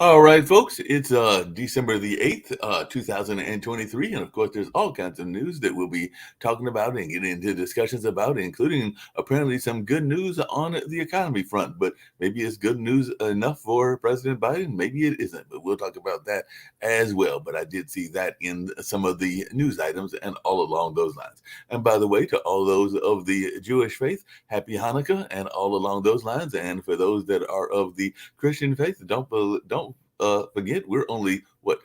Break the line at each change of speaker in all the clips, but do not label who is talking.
All right, folks, it's December the 8th, 2023. And of course, there's all kinds of news that we'll be talking about and getting into discussions about, including apparently some good news on the economy front. But maybe it's good news enough for President Biden. Maybe it isn't, but we'll talk about that as well. But I did see that in some of the news items and all along those lines. And by the way, to all those of the Jewish faith, happy Hanukkah and all along those lines. And for those that are of the Christian faith, don't forget, we're only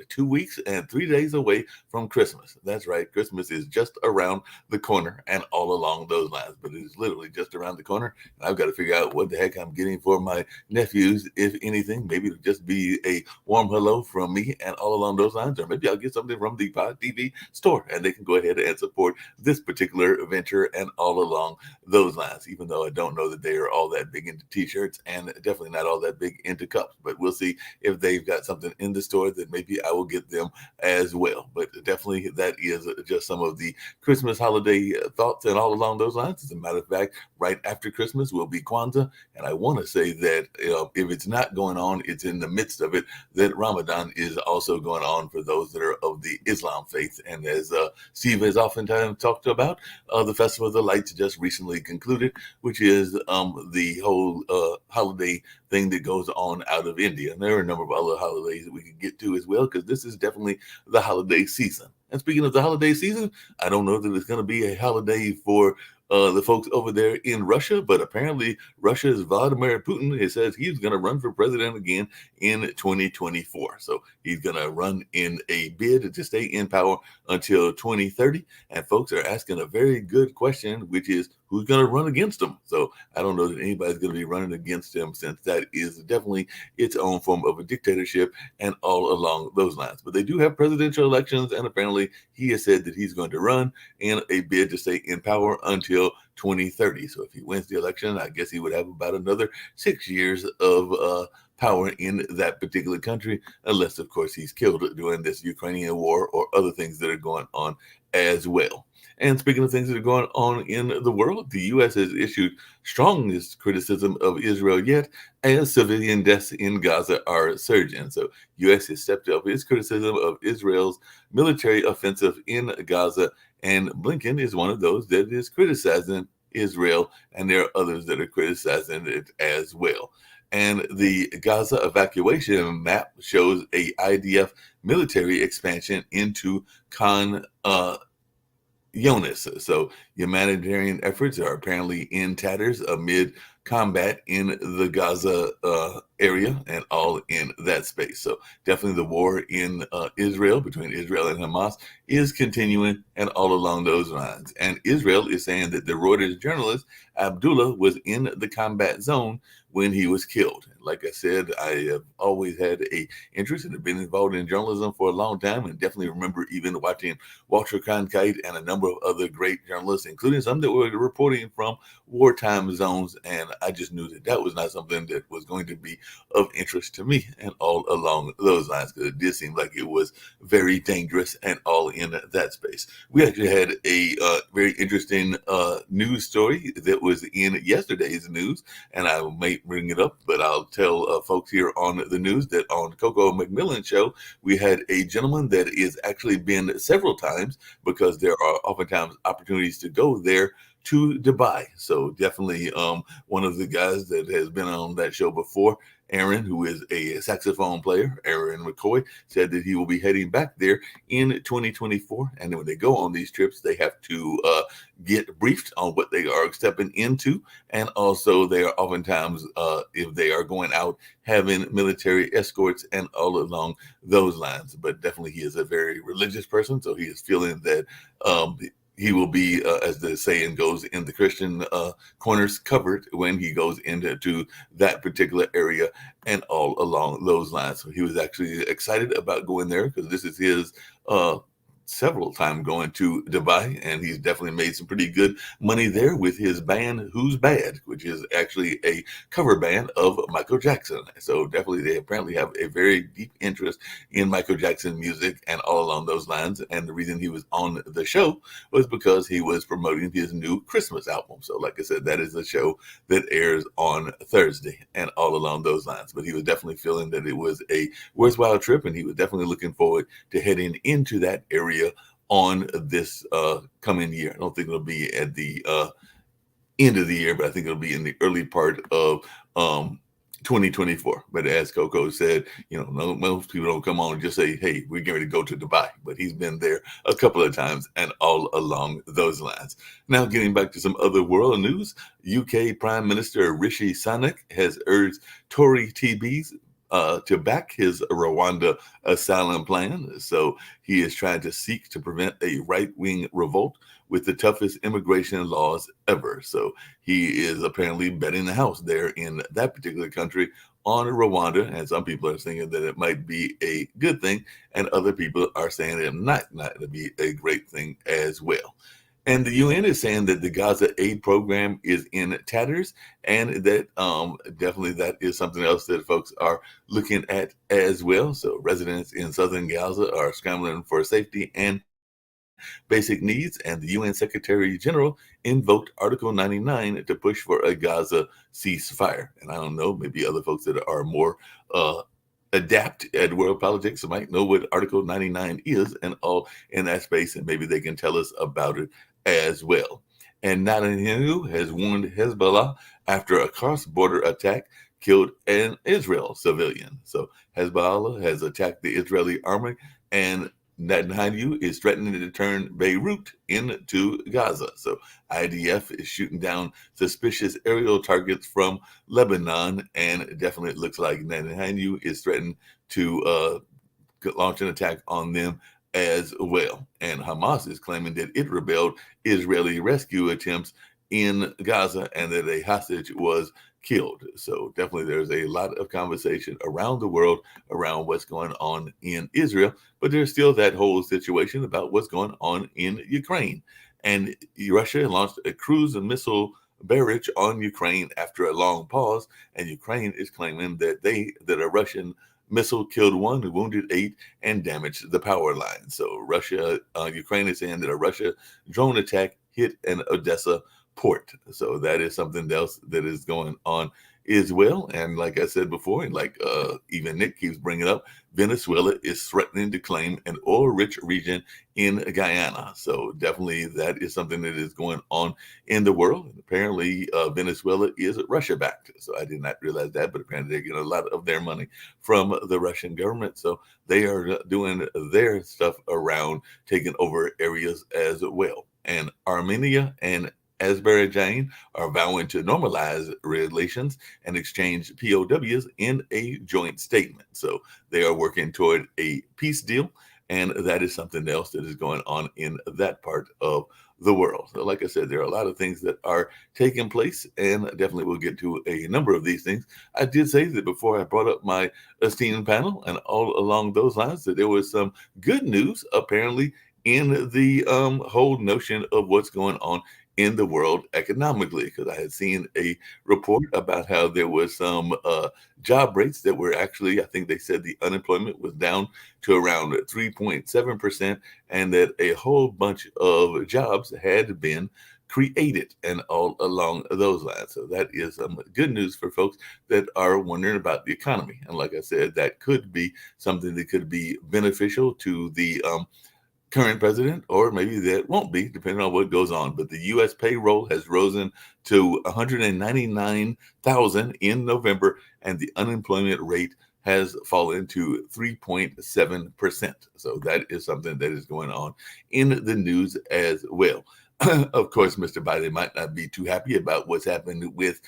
2 weeks and 3 days away from Christmas. That's right, Christmas is just around the corner and all along those lines. But it is literally just around the corner. And I've got to figure out what the heck I'm getting for my nephews, if anything. Maybe it'll just be a warm hello from me and all along those lines, or maybe I'll get something from the Pod TV store and they can go ahead and support this particular venture and all along those lines. Even though I don't know that they are all that big into T-shirts and definitely not all that big into cups, but we'll see if they've got something in the store that maybe I will get them as well. But definitely that is just some of the Christmas holiday thoughts and all along those lines. As a matter of fact, right after Christmas will be Kwanzaa. And I want to say that if it's not going on, it's in the midst of it, that Ramadan is also going on for those that are of the Islam faith. And as Steve has oftentimes talked about, the Festival of the Lights just recently concluded, which is the whole holiday thing that goes on out of India. And there are a number of other holidays that we could get to as well, because this is definitely the holiday season. And speaking of the holiday season, I don't know that it's going to be a holiday for the folks over there in Russia, but apparently Russia's Vladimir Putin has says he's going to run for president again in 2024. So he's going to run in a bid to stay in power until 2030. And folks are asking a very good question, which is who's going to run against him? So I don't know that anybody's going to be running against him, since that is definitely its own form of a dictatorship and all along those lines. But they do have presidential elections, and apparently he has said that he's going to run in a bid to stay in power until 2030. So if he wins the election, I guess he would have about another 6 years of power in that particular country, unless, of course, he's killed during this Ukrainian war or other things that are going on as well. And speaking of things that are going on in the world, the U.S. has issued strongest criticism of Israel yet, as civilian deaths in Gaza are surging. So U.S. has stepped up its criticism of Israel's military offensive in Gaza, and Blinken is one of those that is criticizing Israel, and there are others that are criticizing it as well. And the Gaza evacuation map shows a IDF military expansion into Khan Yonis. So humanitarian efforts are apparently in tatters amid combat in the Gaza area and all in that space. So definitely the war in Israel, between Israel and Hamas, is continuing and all along those lines. And Israel is saying that the Reuters journalist Abdullah was in the combat zone when he was killed. Like I said, I have always had a interest and have been involved in journalism for a long time, and definitely remember even watching Walter Cronkite and a number of other great journalists, including some that were reporting from wartime zones. And I just knew that that was not something that was going to be of interest to me and all along those lines, because it did seem like it was very dangerous and all in that space. We actually had a very interesting news story that was in yesterday's news, and I may bring it up, but I'll tell folks here on the news that on Coco McMillan show, we had a gentleman that is actually been several times, because there are oftentimes opportunities to go there, to Dubai. So definitely one of the guys that has been on that show before, Aaron, who is a saxophone player, Aaron McCoy, said that he will be heading back there in 2024. And when they go on these trips, they have to get briefed on what they are stepping into. And also they are oftentimes, if they are going out, having military escorts and all along those lines. But definitely he is a very religious person. So he is feeling that he will be, as the saying goes in the Christian corners, covered when he goes into that particular area and all along those lines. So he was actually excited about going there, because this is his several times going to Dubai, and he's definitely made some pretty good money there with his band Who's Bad, which is actually a cover band of Michael Jackson. So definitely they apparently have a very deep interest in Michael Jackson music and all along those lines. And the reason he was on the show was because he was promoting his new Christmas album. So like I said, that is a show that airs on Thursday and all along those lines. But he was definitely feeling that it was a worthwhile trip, and he was definitely looking forward to heading into that area on this coming year. I don't think it'll be at the end of the year, but I think it'll be in the early part of 2024. But as Coco said, most people don't come on and just say, hey, we're going to go to Dubai. But he's been there a couple of times and all along those lines. Now, getting back to some other world news, UK Prime Minister Rishi Sunak has urged Tory TBs to back his Rwanda asylum plan. So he is trying to seek to prevent a right-wing revolt with the toughest immigration laws ever. So he is apparently betting the house there in that particular country on Rwanda. And some people are thinking that it might be a good thing, and other people are saying it might not be a great thing as well. And the UN is saying that the Gaza aid program is in tatters, and that definitely that is something else that folks are looking at as well. So residents in southern Gaza are scrambling for safety and basic needs, and the UN Secretary General invoked Article 99 to push for a Gaza ceasefire. And I don't know, maybe other folks that are more adept at world politics might know what Article 99 is and all in that space, and maybe they can tell us about it as well. And Netanyahu has warned Hezbollah after a cross-border attack killed an Israel civilian. So Hezbollah has attacked the Israeli army, and Netanyahu is threatening to turn Beirut into Gaza. So IDF is shooting down suspicious aerial targets from Lebanon, and it definitely looks like Netanyahu is threatening to launch an attack on them as well. And Hamas is claiming that it rebelled Israeli rescue attempts in Gaza and that a hostage was killed. So definitely there's a lot of conversation around the world around what's going on in Israel, but there's still that whole situation about what's going on in Ukraine. And Russia launched a cruise and missile barrage on Ukraine after a long pause, and Ukraine is claiming that a Russian missile killed 1, wounded 8, and damaged the power line. So Ukraine is saying that a Russia drone attack hit an Odessa port. So that is something else that is going on as well. And like I said before, and like even Nick keeps bringing up, Venezuela is threatening to claim an oil-rich region in Guyana. So definitely that is something that is going on in the world. And apparently Venezuela is Russia-backed. So I did not realize that, but apparently they get a lot of their money from the Russian government. So they are doing their stuff around taking over areas as well. And Armenia and Azerbaijan are vowing to normalize relations and exchange POWs in a joint statement. So they are working toward a peace deal, and that is something else that is going on in that part of the world. So like I said, there are a lot of things that are taking place, and definitely we'll get to a number of these things. I did say that before I brought up my esteemed panel, and all along those lines, that there was some good news apparently in the whole notion of what's going on in the world economically, because I had seen a report about how there was some job rates that were actually, I think they said the unemployment was down to around 3.7%, and that a whole bunch of jobs had been created and all along those lines. So that is some good news for folks that are wondering about the economy. And like I said, that could be something that could be beneficial to the current president, or maybe that won't be, depending on what goes on. But the U.S. payroll has risen to 199,000 in November, and the unemployment rate has fallen to 3.7%. So that is something that is going on in the news as well. Of course, Mr. Biden might not be too happy about what's happened with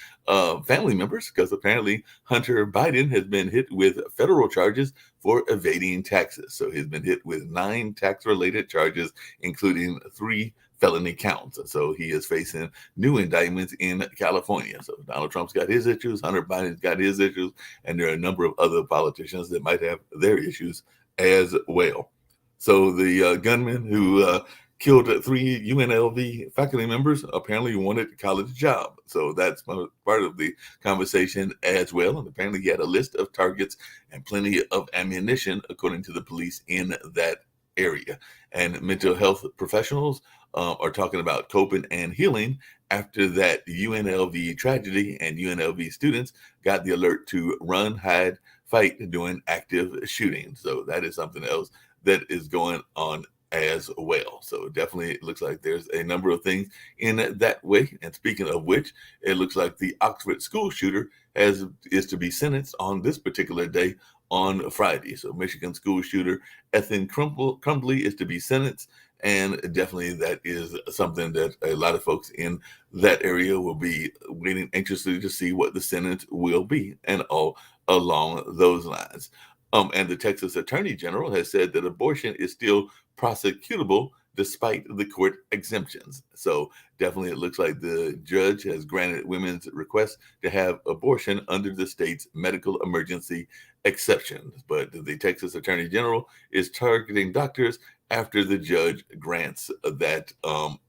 family members, because apparently Hunter Biden has been hit with federal charges for evading taxes. So he's been hit with 9 tax-related charges, including 3 felony counts. So he is facing new indictments in California. So Donald Trump's got his issues, Hunter Biden's got his issues, and there are a number of other politicians that might have their issues as well. So the gunman who killed three UNLV faculty members apparently wanted a college job. So that's part of the conversation as well. And apparently he had a list of targets and plenty of ammunition, according to the police in that area. And mental health professionals are talking about coping and healing after that UNLV tragedy, and UNLV students got the alert to run, hide, fight during active shooting. So that is something else that is going on as well. So definitely it looks like there's a number of things in that way. And speaking of which, it looks like the Oxford school shooter is to be sentenced on this particular day on Friday. So Michigan school shooter Ethan Crumbley is to be sentenced. And definitely that is something that a lot of folks in that area will be waiting anxiously to see what the sentence will be, and all along those lines. And the Texas Attorney General has said that abortion is still prosecutable despite the court exemptions. So definitely it looks like the judge has granted women's request to have abortion under the state's medical emergency exception. But the Texas Attorney General is targeting doctors after the judge grants that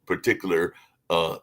particular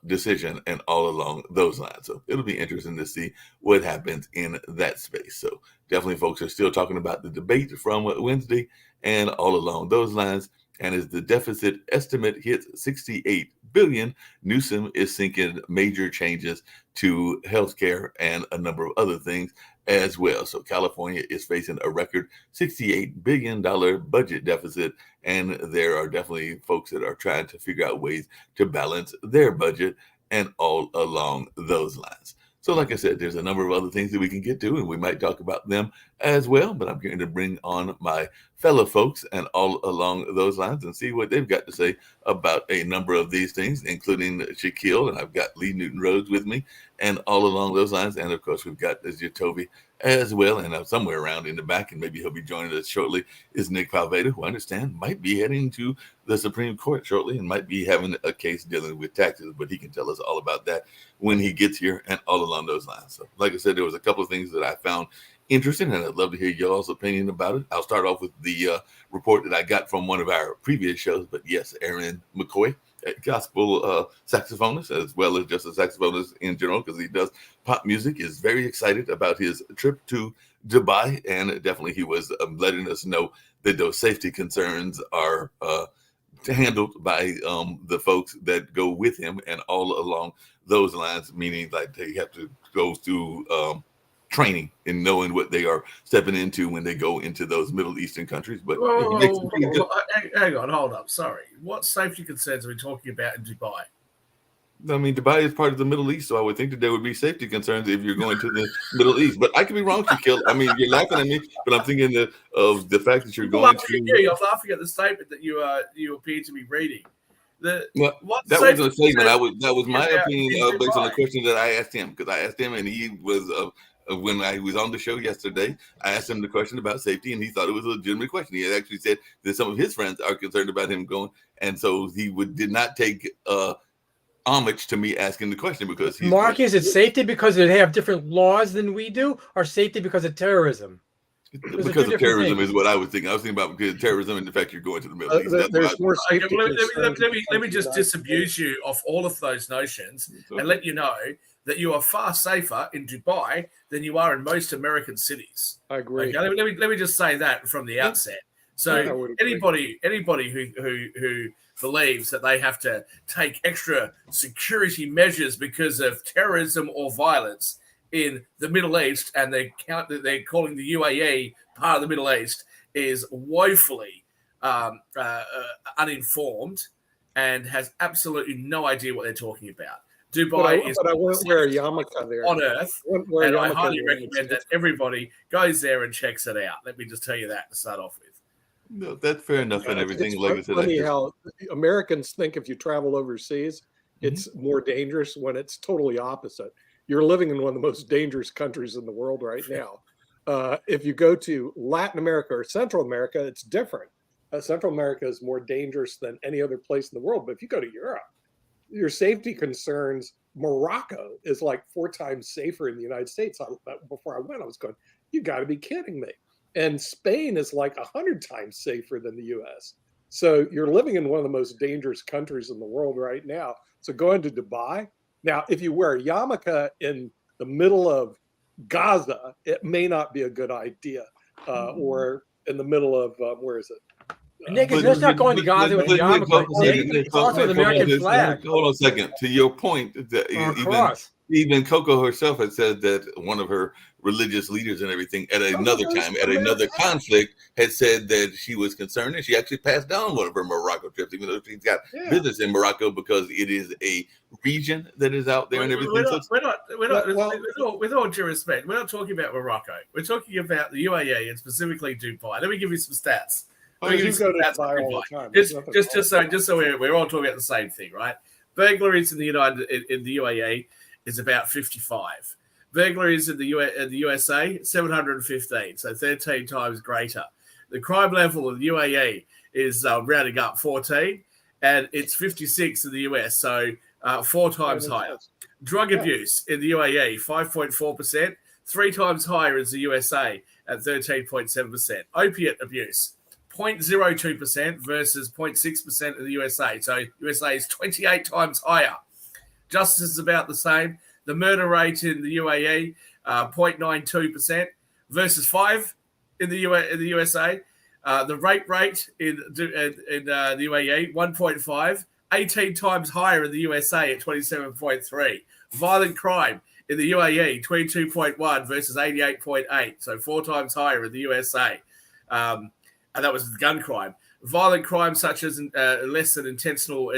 decision, and all along those lines. So it'll be interesting to see what happens in that space. So definitely folks are still talking about the debate from Wednesday and all along those lines. And as the deficit estimate hits 68 billion, Newsom is seeking major changes to healthcare and a number of other things as well. So California is facing a record $68 billion budget deficit, and there are definitely folks that are trying to figure out ways to balance their budget and all along those lines. So like I said, there's a number of other things that we can get to, and we might talk about them as well, but I'm going to bring on my fellow folks and all along those lines and see what they've got to say about a number of these things, including Shaquille, and I've got Lee Newton Rhodes with me, and all along those lines. And of course, we've got Toby as well, and somewhere around in the back, and maybe he'll be joining us shortly, is Nick Palveda, who I understand might be heading to the Supreme Court shortly and might be having a case dealing with taxes, but he can tell us all about that when he gets here and all along those lines. So like I said, there was a couple of things that I found interesting, and I'd love to hear y'all's opinion about it. I'll start off with the report that I got from one of our previous shows, but yes, Aaron McCoy, a gospel saxophonist, as well as just a saxophonist in general, because he does pop music, is very excited about his trip to Dubai, and definitely he was letting us know that those safety concerns are handled by the folks that go with him, and all along those lines, meaning like they have to go through training and knowing what they are stepping into when they go into those Middle Eastern countries. But
hang on, hold up. Sorry. What safety concerns are we talking about in Dubai?
I mean, Dubai is part of the Middle East, so I would think that there would be safety concerns if you're going to the Middle East. But I could be wrong, Shaquille. I mean, you're laughing at me, but I'm thinking of the fact that you're going to.
You're laughing at the statement that you appear to be reading.
That wasn't a statement. That was my opinion based on the question that I asked him, because I asked him, and he was when I was on the show yesterday, I asked him the question about safety, and he thought it was a legitimate question. He had actually said that some of his friends are concerned about him going, and so he did not take homage to me asking the question, because
Mark, is it safety because they have different laws than we do, or safety because of terrorism?
Because of terrorism is what I was thinking. I was thinking about because terrorism and the fact you're going to the Middle East.
Let me just disabuse you of all of those notions and let you know that you are far safer in Dubai than you are in most American cities.
I agree.
Okay? Let me just say that from the outset. So anybody who believes that they have to take extra security measures because of terrorism or violence in the Middle East, and they're calling the UAE part of the Middle East, is woefully uninformed and has absolutely no idea what they're talking about. Dubai is
I wouldn't wear a yarmulke there
on earth, and I highly recommend that everybody goes there and checks it out. Let me just tell you that to start off with.
No, that's fair enough, and everything.
It's funny how Americans think if you travel overseas, it's more dangerous, when it's totally opposite. You're living in one of the most dangerous countries in the world right now. If you go to Latin America or Central America, it's different. Central America is more dangerous than any other place in the world. But if you go to Europe, your safety concerns, Morocco is like 4 times safer in the United States. Before I went, I was going, you got to be kidding me. And Spain is like 100 times safer than the U.S. So you're living in one of the most dangerous countries in the world right now. So going to Dubai. Now, if you wear a yarmulke in the middle of Gaza, it may not be a good idea. Or in the middle of, where is it?
Nick, let's not go into Gaza with the yarmulke. It's also the American flag.
Hold on a second. To your point, even Coco herself had said that one of her religious leaders and everything at another time, at another conflict, had said that she was concerned, and she actually passed down one of her Morocco trips, even though she's got business in Morocco, because it is a region that is out there and everything.
With all due respect, we're not talking about Morocco. We're talking about the UAE and specifically Dubai. Let me give you some stats.
You go to Dubai all the time.
Just so we're all talking about the same thing, right? Burglaries in the UAE is about 55. Burglaries in the USA, 715, so 13 times greater. The crime level of the UAE is rounding up 14, and it's 56 in the US, so 4 times higher. Drug abuse in the UAE, 5.4%, 3 times higher as the USA at 13.7%. Opiate abuse, 0.02% versus 0.6% in the USA. So USA is 28 times higher. Justice is about the same. The murder rate in the UAE, 0.92% versus 5 in the USA. The rape rate in the UAE, 1.5, 18 times higher in the USA at 27.3. Violent crime in the UAE, 22.1 versus 88.8, so 4 times higher in the USA. And that was gun crime. Violent crime such as less than intentional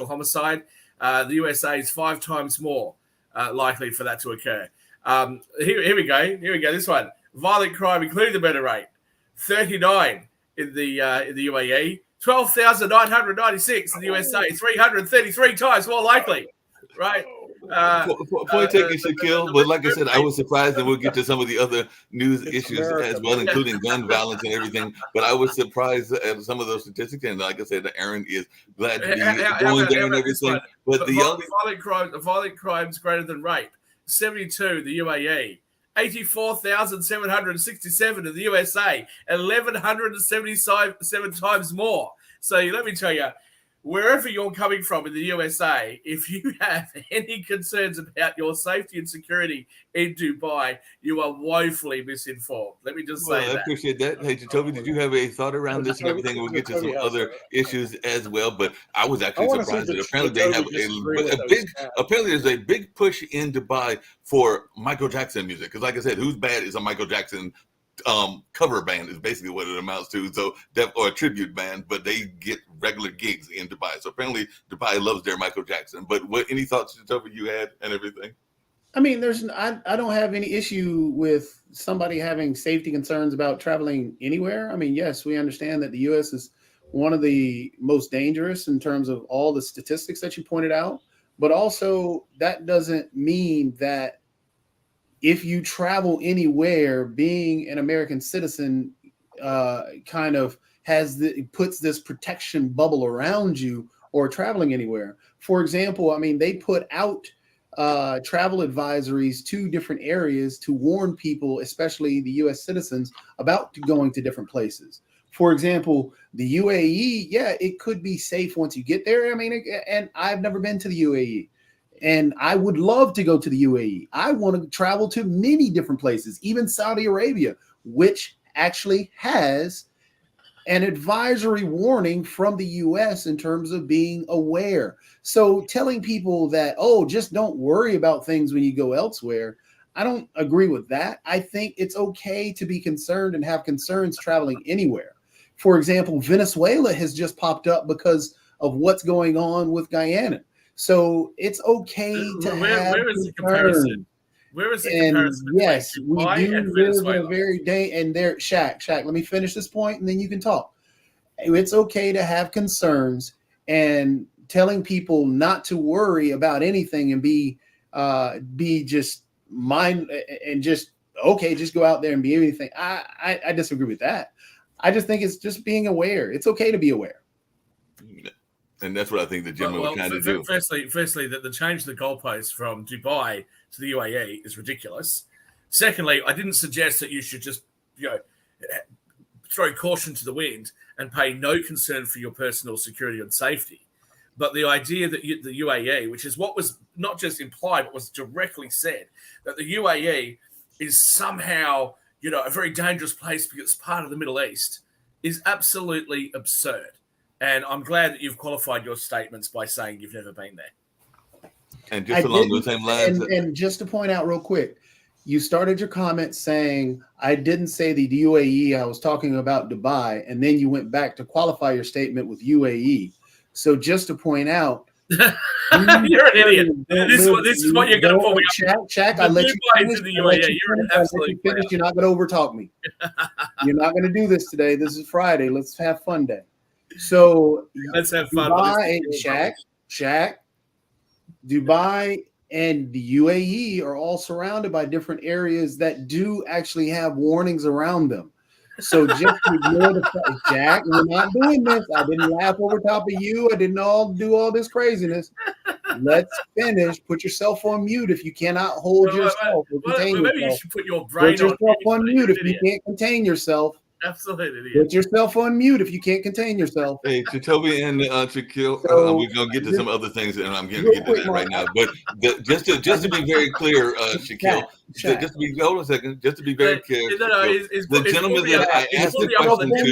homicide, the USA is 5 times more likely for that to occur. Here we go. This one. Violent crime, including the murder rate, 39 in the UAE, 12,996 in the USA, 333 times more likely. Right.
Point taken, Shaquille. But like I said, I was surprised, and we'll get to some of the other news issues as well, including gun violence and everything. But I was surprised at some of those statistics, and like I said, Aaron is glad to be going there and everything. But
violent crimes greater than rape, 72 the UAE, 84,767 in the USA, 1,177 times more. So let me tell you, wherever you're coming from in the USA, if you have any concerns about your safety and security in Dubai, you are woefully misinformed. Let me just say that.
I appreciate that. Hey, Jacoby, did you have a thought around this and everything? We'll get to some other issues as well. But I was actually surprised that apparently they have apparently there's a big push in Dubai for Michael Jackson music. Because like I said, Who's Bad is a Michael Jackson cover band is basically what it amounts to, or a tribute band, but they get regular gigs in Dubai. So apparently Dubai loves their Michael Jackson. But any thoughts, Jacoby, you had and everything?
I mean, I don't have any issue with somebody having safety concerns about traveling anywhere. I mean, yes, we understand that the U.S. is one of the most dangerous in terms of all the statistics that you pointed out, but also that doesn't mean that if you travel anywhere, being an American citizen kind of puts this protection bubble around you or traveling anywhere. For example, I mean, they put out travel advisories to different areas to warn people, especially the U.S. citizens, about going to different places. For example, the UAE, it could be safe once you get there. I mean, and I've never been to the UAE. And I would love to go to the UAE. I want to travel to many different places, even Saudi Arabia, which actually has an advisory warning from the U.S. in terms of being aware. So telling people that, just don't worry about things when you go elsewhere, I don't agree with that. I think it's okay to be concerned and have concerns traveling anywhere. For example, Venezuela has just popped up because of what's going on with Guyana. So it's okay to have
where is the comparison? Where is the comparison?
Yes, we do live in a very and there, Shaq, let me finish this point and then you can talk. It's okay to have concerns, and telling people not to worry about anything and be just just go out there and be anything. I disagree with that. I just think it's just being aware. It's okay to be aware.
And that's what I think the gentleman was trying to do.
Firstly, that the change of the goalposts from Dubai to the UAE is ridiculous. Secondly, I didn't suggest that you should just, throw caution to the wind and pay no concern for your personal security and safety. But the idea that the UAE, which is what was not just implied, but was directly said, that the UAE is somehow, a very dangerous place because it's part of the Middle East, is absolutely absurd. And I'm glad that you've qualified your statements by saying you've never been there.
And just along those same lines.
And just to point out real quick, you started your comment saying, I didn't say the UAE, I was talking about Dubai. And then you went back to qualify your statement with UAE. So just to point out,
you're an idiot. This is what you're going to pull me up.
Shaq, I let you finish. You're an absolute finish. You're not going to overtalk me. You're not going to do this today. This is Friday. Let's have fun day. So
let's have fun.
Dubai, Shaq, Dubai and the UAE are all surrounded by different areas that do actually have warnings around them. So just to ignore the fact, Jack, we're not doing this. I didn't laugh over top of you. I didn't do all this craziness. Let's finish. Put yourself on mute if you cannot hold yourself or contain yourself.
Maybe you should put your brain
on mute if you can't contain yourself.
Absolutely.
Put yourself on mute if you can't contain yourself.
Hey, to Toby and Shaquille, we're gonna get to some other things, and I'm gonna get to that right now. But just to be very clear, Shaquille, just to be hold on a second, just to be very clear, the gentleman that I asked the question to,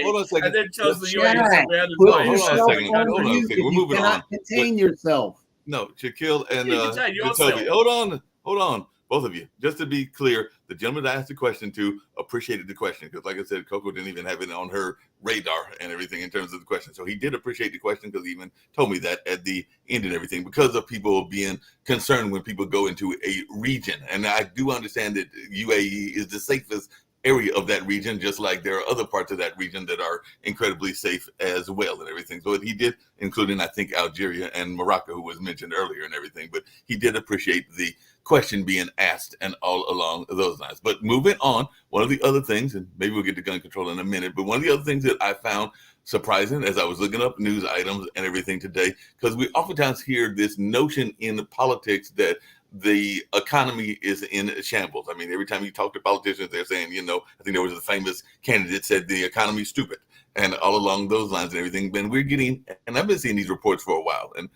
hold on a second,
and then tells the UAE
hold on a second, we're moving on.
Contain yourself.
No, Shaquille and Toby, hold on. Both of you, just to be clear, the gentleman that I asked the question to appreciated the question because, like I said, Coco didn't even have it on her radar and everything in terms of the question. So he did appreciate the question because he even told me that at the end and everything because of people being concerned when people go into a region. And I do understand that UAE is the safest area of that region, just like there are other parts of that region that are incredibly safe as well and everything. So he did, including I think Algeria and Morocco, who was mentioned earlier and everything, but he did appreciate the question being asked and all along those lines. But moving on, one of the other things, and maybe we'll get to gun control in a minute, but one of the other things that I found surprising as I was looking up news items and everything today, because we oftentimes hear this notion in politics that the economy is in shambles. I mean, every time you talk to politicians, they're saying, I think there was a famous candidate said the economy is stupid and all along those lines and everything. But we're getting, and I've been seeing these reports for a while, and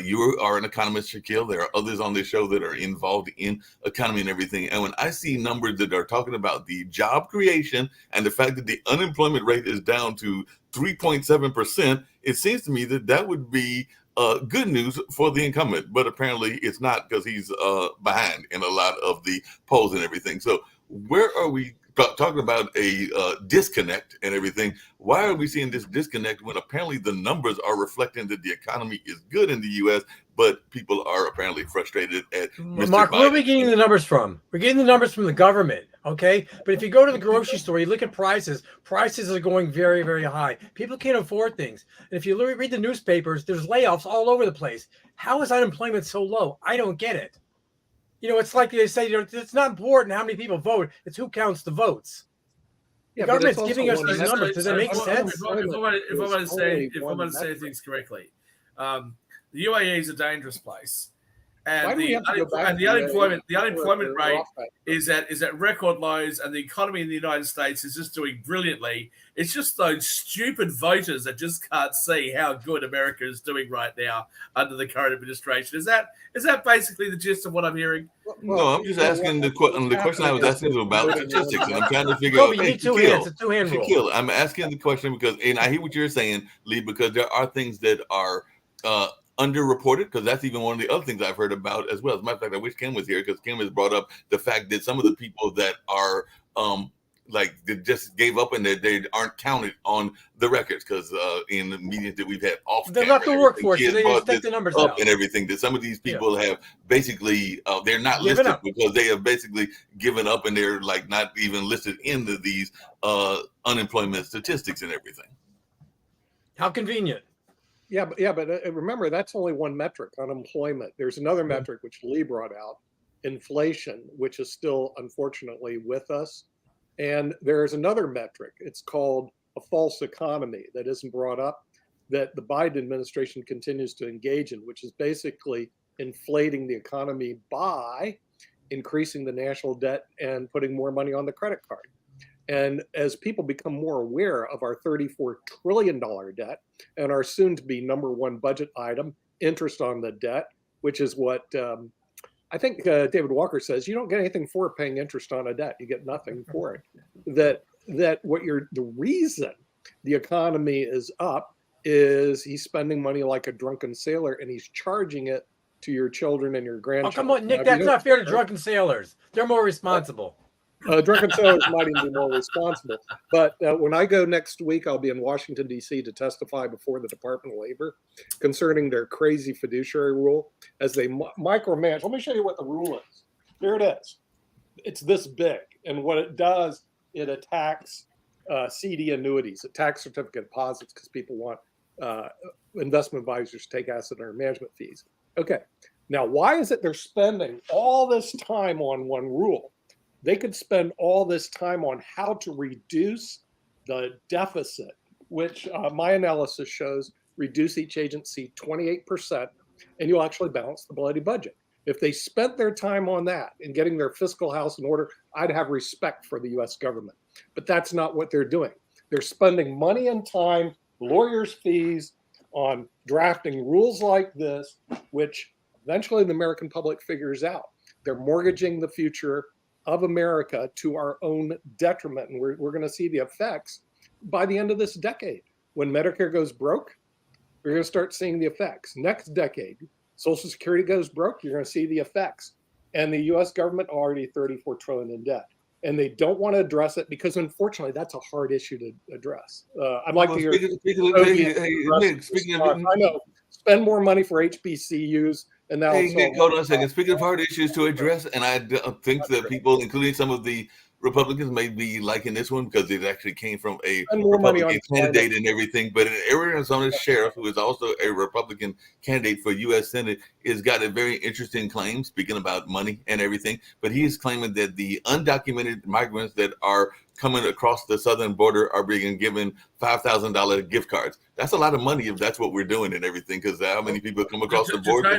you are an economist, Shaquille. There are others on this show that are involved in economy and everything. And when I see numbers that are talking about the job creation and the fact that the unemployment rate is down to 3.7%, it seems to me that would be good news for the incumbent, but apparently it's not because he's behind in a lot of the polls and everything. So where are we talking about a disconnect and everything? Why are we seeing this disconnect when apparently the numbers are reflecting that the economy is good in the U.S., but people are apparently frustrated at Mr.
Mark,
Biden?
where are we getting the numbers from? We're getting the numbers from the government, okay? But if you go to the grocery store, you look at prices are going very, very high. People can't afford things. And if you read the newspapers, there's layoffs all over the place. How is unemployment so low? I don't get it. It's like they say, it's not important how many people vote. It's who counts the votes. The government's giving us these numbers. Does that make sense?
If I'm going to say things correctly, the UAE is a dangerous place, and the unemployment rate is at record lows, and the economy in the United States is just doing brilliantly. It's just those stupid voters that just can't see how good America is doing right now under the current administration. Is that basically the gist of what I'm hearing?
No, I'm just asking the question I was asking is about statistics, and I'm trying to figure out.
You need two hands, a two-hand rule.
I'm asking the question because, and I hear what you're saying, Lee, because there are things that are underreported, because that's even one of the other things I've heard about as well. As a matter of fact, I wish Kim was here because Kim has brought up the fact that some of the people that are like they just gave up and that they aren't counted on the records because in the meetings that we've had off,
they're not the workforce. So they just take the numbers up
and everything. That some of these people have basically they're not listed because they have basically given up and they're like not even listed into these unemployment statistics and everything.
How convenient.
Yeah, but remember, that's only one metric, unemployment. There's another metric which Lee brought out, inflation, which is still unfortunately with us. And there's another metric. It's called a false economy that isn't brought up, that the Biden administration continues to engage in, which is basically inflating the economy by increasing the national debt and putting more money on the credit card. And as people become more aware of our $34 trillion debt and our soon to be number one budget item, interest on the debt, which is what I think David Walker says, you don't get anything for paying interest on a debt. You get nothing for it. The reason the economy is up is he's spending money like a drunken sailor, and he's charging it to your children and your grandchildren.
Oh, come on, Nick, that's not fair to drunken sailors. They're more responsible.
Drunken sailors might even be more responsible. But when I go next week, I'll be in Washington, D.C. to testify before the Department of Labor concerning their crazy fiduciary rule as they micromanage. Let me show you what the rule is. Here it is. It's this big. And what it does, it attacks CD annuities, tax certificate deposits, because people want investment advisors to take asset under management fees. Okay. Now, why is it they're spending all this time on one rule? They could spend all this time on how to reduce the deficit, which my analysis shows reduce each agency 28%, and you'll actually balance the bloody budget. If they spent their time on that and getting their fiscal house in order, I'd have respect for the U.S. government. But that's not what they're doing. They're spending money and time, lawyers' fees, on drafting rules like this, which eventually the American public figures out. They're mortgaging the future of America to our own detriment. And we're going to see the effects by the end of this decade. When Medicare goes broke, we're going to start seeing the effects. Next decade, Social Security goes broke, you're going to see the effects. And the U.S. government already $34 trillion in debt. And they don't want to address it because, unfortunately, that's a hard issue to address. I'd like to hear. I know. Spend more money for HBCUs. And now,
hold on a second. Speaking of hard issues to address, and I think that people, including some of the Republicans, may be liking this one because it actually came from a Republican candidate and everything. But Arizona's sheriff, who is also a Republican candidate for U.S. Senate, has got a very interesting claim, speaking about money and everything. But he is claiming that the undocumented migrants that are coming across the southern border are being given $5,000 gift cards. That's a lot of money if that's what we're doing and everything, because how many people come across the border?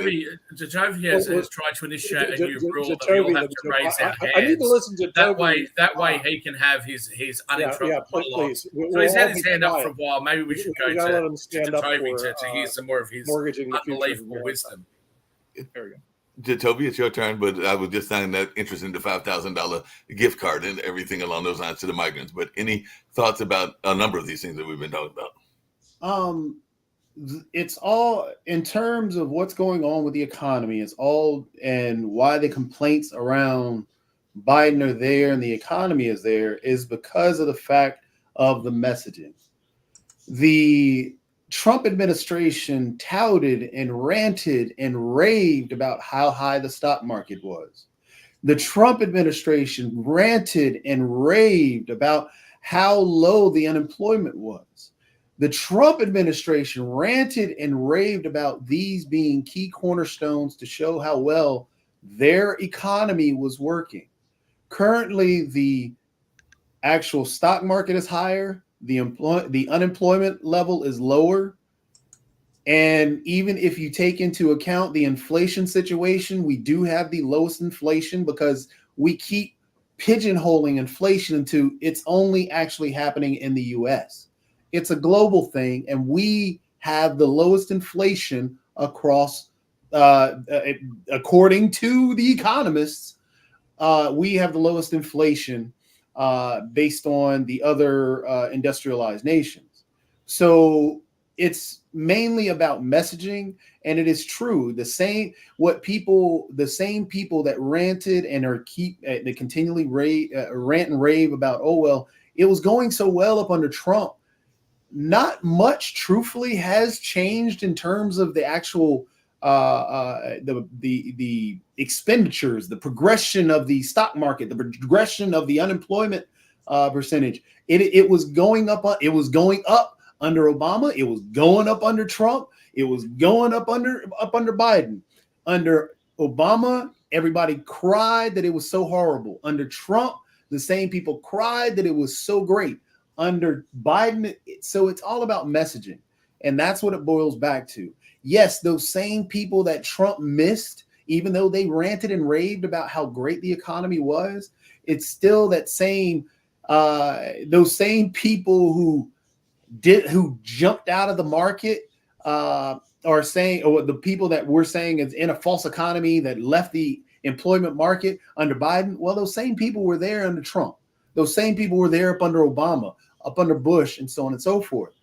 Jacoby has tried to initiate a new rule that we all have to raise our hands.
I need to listen to Toby.
That way he can have his uninterrupted monologue. So he's had his hand up for a while. Maybe we should go to Toby to hear some more of his unbelievable wisdom.
There we go.
Toby, it's your turn, but I was just saying that interest in the $5,000 gift card and everything along those lines to the migrants. But any thoughts about a number of these things that we've been talking about?
It's all in terms of what's going on with the economy. It's all and why the complaints around Biden are there and the economy is there is because of the fact of the messaging. The Trump administration touted and ranted and raved about how high the stock market was. The Trump administration ranted and raved about how low the unemployment was. The Trump administration ranted and raved about these being key cornerstones to show how well their economy was working. Currently, the actual stock market is higher. The unemployment level is lower. And even if you take into account the inflation situation, we do have the lowest inflation because we keep pigeonholing inflation into it's only actually happening in the US. It's a global thing, and we have the lowest inflation across, according to the economists, we have the lowest inflation based on the other industrialized nations. So it's mainly about messaging, and it is true. The same people that ranted and they continually rant and rave about, oh well, it was going so well up under Trump. Not much, truthfully, has changed in terms of the actual the expenditures, the progression of the stock market, the progression of the unemployment percentage. It was going up. It was going up under Obama. It was going up under Trump. It was going up under Biden. Under Obama, everybody cried that it was so horrible. Under Trump, the same people cried that it was so great. Under Biden, so it's all about messaging. And that's what it boils back to. Yes, those same people that Trump missed, even though they ranted and raved about how great the economy was, it's still that same those same people who jumped out of the market are saying, or the people that we're saying is in a false economy that left the employment market under Biden. Well, those same people were there under Trump. Those same people were there up under Obama, up under Bush, and so on and so forth.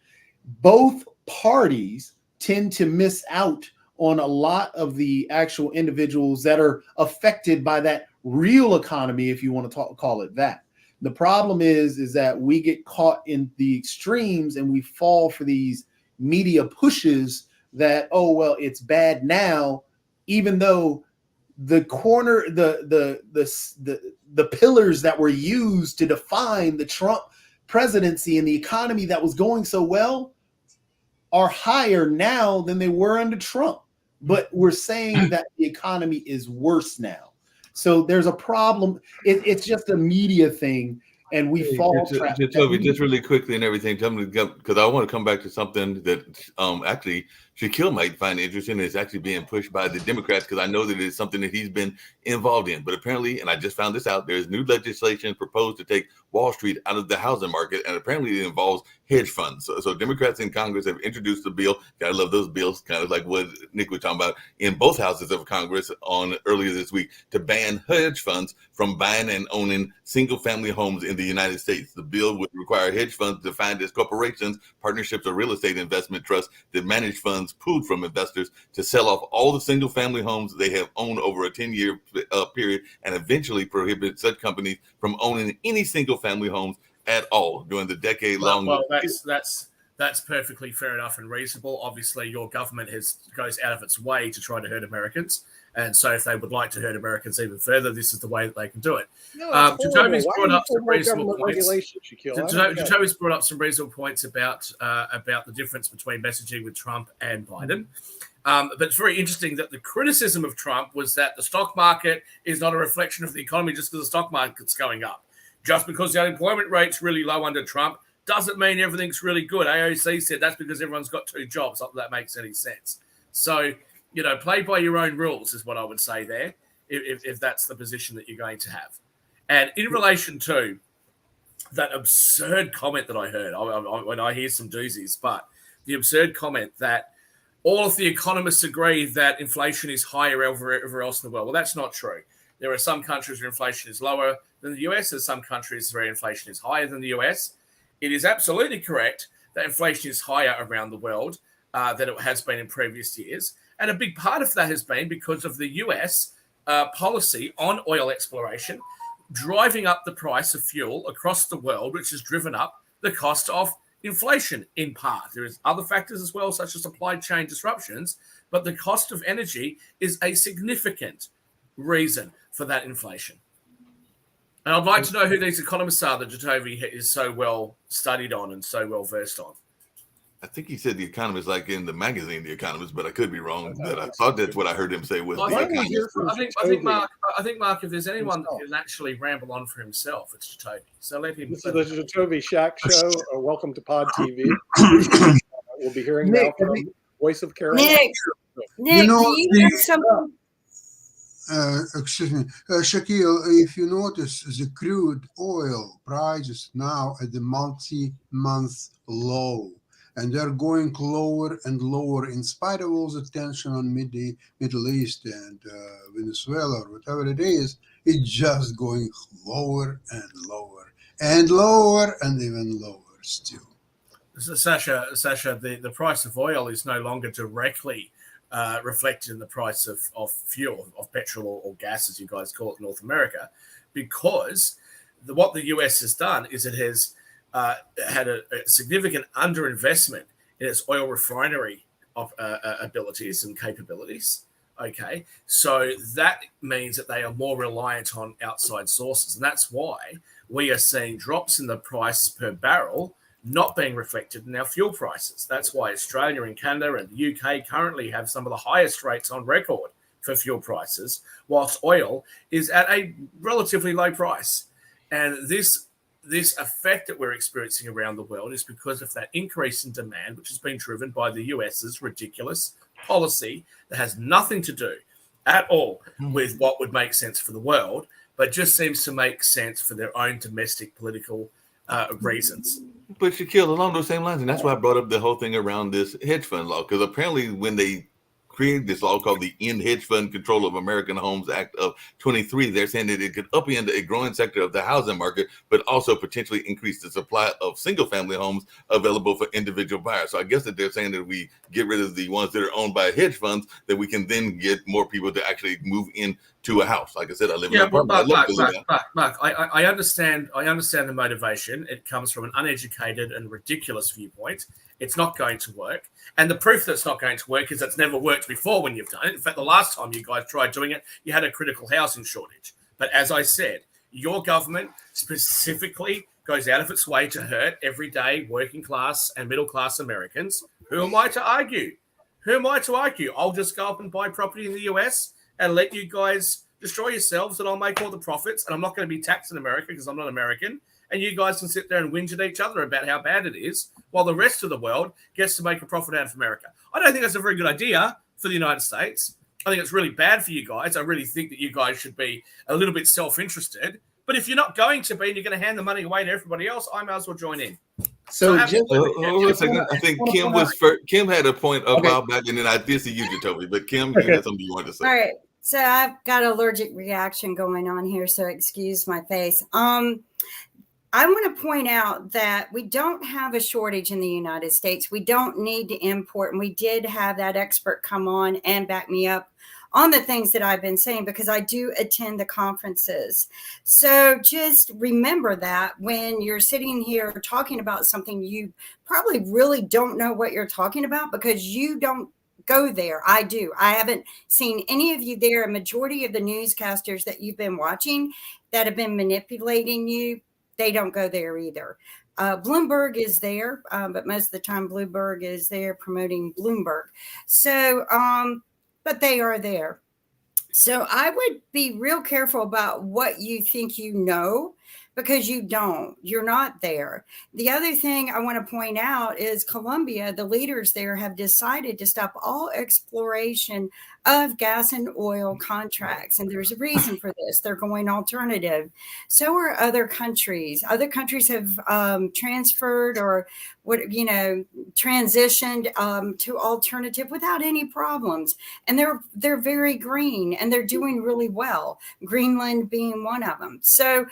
Both parties tend to miss out on a lot of the actual individuals that are affected by that real economy, if you want to call it that. The problem is that we get caught in the extremes and we fall for these media pushes that, oh, well, it's bad now, even though the pillars that were used to define the Trump presidency and the economy that was going so well are higher now than they were under Trump. But we're saying that the economy is worse now. So there's a problem. It's just a media thing, and we fall trapped.
Just really quickly and everything, because I want to come back to something that actually Shaquille might find interesting. It's actually being pushed by the Democrats, because I know that it's something that he's been involved in. But apparently, and I just found this out, there's new legislation proposed to take Wall Street out of the housing market, and apparently it involves hedge funds. So Democrats in Congress have introduced a bill. Gotta love those bills, kind of like what Nick was talking about, in both houses of Congress on earlier this week, to ban hedge funds from buying and owning single-family homes in the United States. The bill would require hedge funds defined as corporations, partnerships, or real estate investment trusts that manage funds pooled from investors to sell off all the single-family homes they have owned over a 10-year period, and eventually prohibit such companies from owning any single-family homes at all during the decade-long.
Well, that's perfectly fair enough and reasonable. Obviously, your government goes out of its way to try to hurt Americans, and so if they would like to hurt Americans even further, this is the way that they can do it. Jatovi's brought up some reasonable points. Jatovi's brought up some reasonable points about the difference between messaging with Trump and Biden. But it's very interesting that the criticism of Trump was that the stock market is not a reflection of the economy just because the stock market's going up. Just because the unemployment rate's really low under Trump doesn't mean everything's really good. AOC said that's because everyone's got 2 jobs. Not that that makes any sense. So, play by your own rules is what I would say there, if that's the position that you're going to have. And in relation to that absurd comment that I heard, when I hear some doozies, but the absurd comment that all of the economists agree that inflation is higher everywhere else in the world. Well, that's not true. There are some countries where inflation is lower than the US. There's some countries where inflation is higher than the US. It is absolutely correct that inflation is higher around the world than it has been in previous years. And a big part of that has been because of the US policy on oil exploration, driving up the price of fuel across the world, which has driven up the cost of inflation in part. There is other factors as well, such as supply chain disruptions, but the cost of energy is a significant reason for that inflation. And I'd like to know who these economists are that Jatovi is so well studied on and so well versed on.
I think he said The Economist, like in the magazine The Economist, but I could be wrong. But I thought that's what I heard him say was The Economist.
I think, Mark, if there's anyone that can actually ramble on for himself, it's Jatovi. So let him.
This is the Jatovi Shack Show. Welcome to Pod TV. We'll be hearing now from Voice of Carolina.
Nick, do you have something?
Excuse me, Shaquille, if you notice, the crude oil prices now at the multi-month low, and they're going lower and lower in spite of all the tension on Middle East and Venezuela or whatever it is. It's just going lower and lower and lower and even lower still.
So Sasha, the price of oil is no longer directly reflected in the price of fuel, of petrol or gas, as you guys call it in North America, because what the US has done is it has had a significant underinvestment in its oil refinery abilities and capabilities. Okay, so that means that they are more reliant on outside sources, and that's why we are seeing drops in the price per barrel not being reflected in our fuel prices. That's why Australia and Canada and the UK currently have some of the highest rates on record for fuel prices, whilst oil is at a relatively low price. And this effect that we're experiencing around the world is because of that increase in demand, which has been driven by the US's ridiculous policy that has nothing to do at all with what would make sense for the world, but just seems to make sense for their own domestic political reasons.
But Shaquille, along those same lines, and that's why I brought up the whole thing around this hedge fund law, because apparently when they created this law called the End Hedge Fund Control of American Homes Act of 23, they're saying that it could upend a growing sector of the housing market, but also potentially increase the supply of single-family homes available for individual buyers. So I guess that they're saying that we get rid of the ones that are owned by hedge funds, that we can then get more people to actually move into a house. Like I said, I live in an apartment.
Mark, I understand the motivation. It comes from an uneducated and ridiculous viewpoint. It's not going to work. And the proof that it's not going to work is it's never worked before when you've done it. In fact, the last time you guys tried doing it, you had a critical housing shortage. But as I said, your government specifically goes out of its way to hurt everyday working class and middle class Americans. Who am I to argue? I'll just go up and buy property in the US and let you guys destroy yourselves, and I'll make all the profits, and I'm not going to be taxed in America because I'm not American. And you guys can sit there and whinge at each other about how bad it is, while the rest of the world gets to make a profit out of America. I don't think that's a very good idea for the United States. I think it's really bad for you guys. I really think that you guys should be a little bit self-interested. But if you're not going to be and you're going to hand the money away to everybody else, I may as well join in.
So
hold on a second. I think Kim was first. Kim had a point a while back, and then I did see you, Jacoby. But Kim, you had something you wanted to say.
All right. So I've got an allergic reaction going on here, so excuse my face. I want to point out that we don't have a shortage in the United States. We don't need to import. And we did have that expert come on and back me up on the things that I've been saying, because I do attend the conferences. So just remember that when you're sitting here talking about something, you probably really don't know what you're talking about because you don't go there. I do. I haven't seen any of you there. A majority of the newscasters that you've been watching that have been manipulating you, they don't go there either. Bloomberg is there, but most of the time Bloomberg is there promoting Bloomberg. So, but they are there. So I would be real careful about what you think you know, because you don't. You're not there. The other thing I want to point out is Colombia, the leaders there have decided to stop all exploration of gas and oil contracts. And there's a reason for this. They're going alternative. So are other countries. Other countries have transferred or transitioned to alternative without any problems. And they're very green and they're doing really well. Greenland being one of them. So,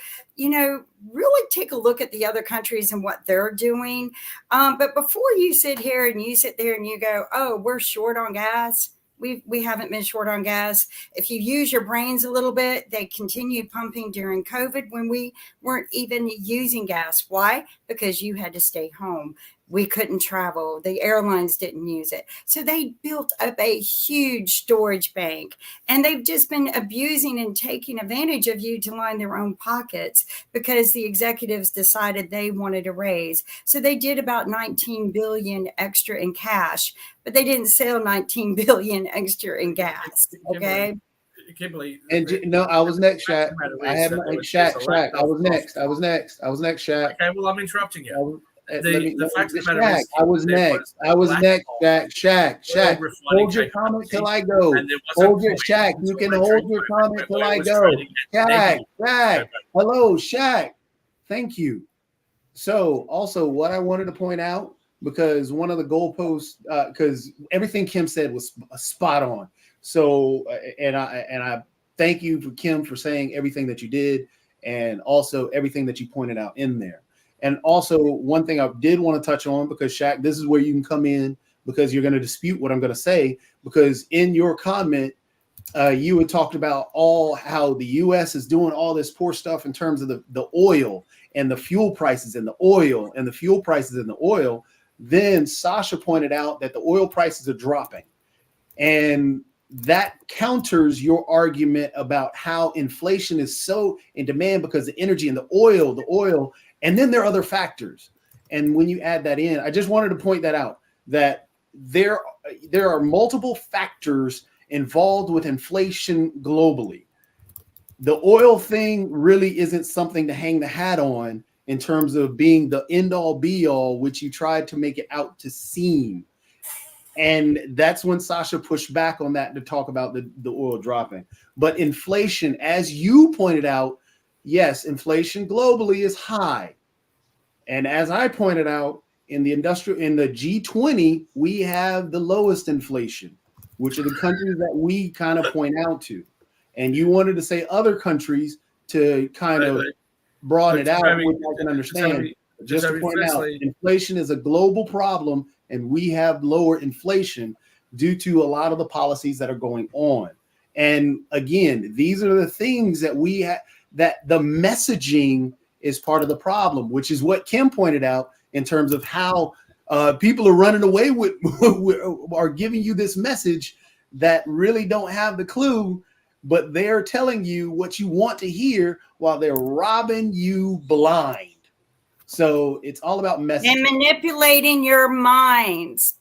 really take a look at the other countries and what they're doing. But before you sit here and you sit there and you go, oh, we're short on gas. We haven't been short on gas. If you use your brains a little bit, they continued pumping during COVID when we weren't even using gas. Why? Because you had to stay home. We couldn't travel. The airlines didn't use it. So they built up a huge storage bank, and they've just been abusing and taking advantage of you to line their own pockets because the executives decided they wanted to raise. So they did about 19 billion extra in cash, but they didn't sell 19 billion extra in gas. Okay.
Kimberly,
no, I was next, Shaq. I had Shaq. I was next, Shaq.
Okay, well, I'm interrupting you. The fact of the matter is,
I was next, Shaq. Hold your comment till I go. Hold your Shaq. You can hold your comment till I go. Shaq. Hello, Shaq. Thank you. So, also, what I wanted to point out, because one of the goalposts, because everything Kim said was spot on. So, and I thank you for Kim for saying everything that you did, and also everything that you pointed out in there. And also, one thing I did want to touch on, because Shaq, this is where you can come in, because you're going to dispute what I'm going to say, because in your comment, you had talked about how the U.S. is doing all this poor stuff in terms of the oil and the fuel prices and the oil and the fuel prices and the oil. Then Sasha pointed out that the oil prices are dropping. And that counters your argument about how inflation is so in demand because the energy and the oil. And then there are other factors. And when you add that in, I just wanted to point that out, that there are multiple factors involved with inflation globally. The oil thing really isn't something to hang the hat on in terms of being the end all be all, which you tried to make it out to seem. And that's when Sasha pushed back on that to talk about the oil dropping. But inflation, as you pointed out, yes, inflation globally is high. And as I pointed out, in the G20, we have the lowest inflation, which are the countries that we kind of point out to. And you wanted to say other countries to kind of broaden it out, which I can understand. Just to point out, inflation is a global problem, and we have lower inflation due to a lot of the policies that are going on. And again, these are the things that we have, that the messaging is part of the problem, which is what Kim pointed out in terms of how people are running away with are giving you this message that really don't have the clue, but they're telling you what you want to hear while they're robbing you blind. So it's all about messaging
and manipulating your minds.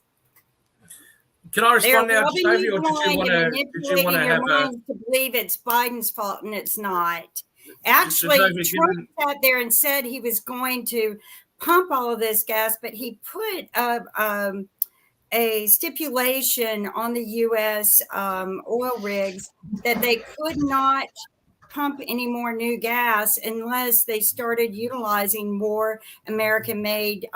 Can I respond now, Toby, or
did you want to have to believe it's Biden's fault and it's not? Actually, Trump sat there and said he was going to pump all of this gas, but he put a stipulation on the U.S. Oil rigs that they could not pump any more new gas unless they started utilizing more American-made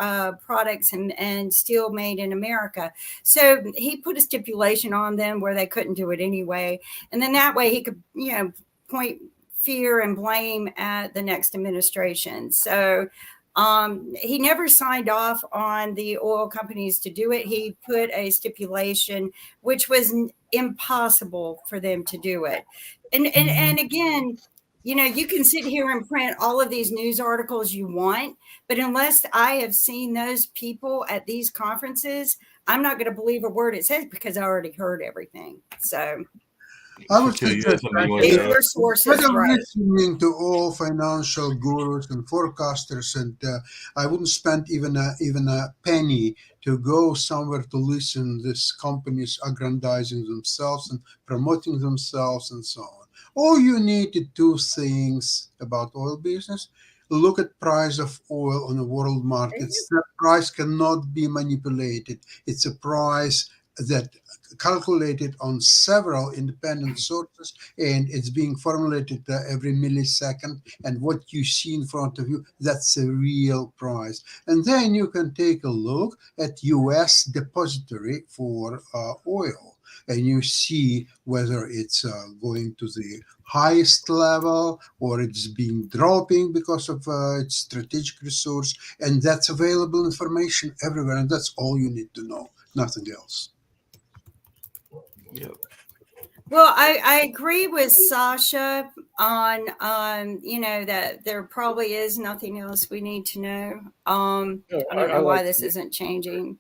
products and steel made in America. So he put a stipulation on them where they couldn't do it anyway. And then that way he could, point fear and blame at the next administration. So he never signed off on the oil companies to do it. He put a stipulation, which was impossible for them to do it. And again, you can sit here and print all of these news articles you want, but unless I have seen those people at these conferences, I'm not going to believe a word it says because I already heard everything. So
I would say
your sources, right?
Listening to all financial gurus and forecasters, and I wouldn't spend even a penny to go somewhere to listen to these companies aggrandizing themselves and promoting themselves and so on. All you need to do things about oil business. Look at price of oil on the world markets. That price cannot be manipulated. It's a price that calculated on several independent sources, and it's being formulated every millisecond. And what you see in front of you, that's a real price. And then you can take a look at U.S. depository for oil, and you see whether it's going to the highest level or it's been dropping because of its strategic resource. And that's available information everywhere. And that's all you need to know, nothing else.
Yep.
Well, I agree with Sasha on that there probably is nothing else we need to know. I don't know why this isn't changing.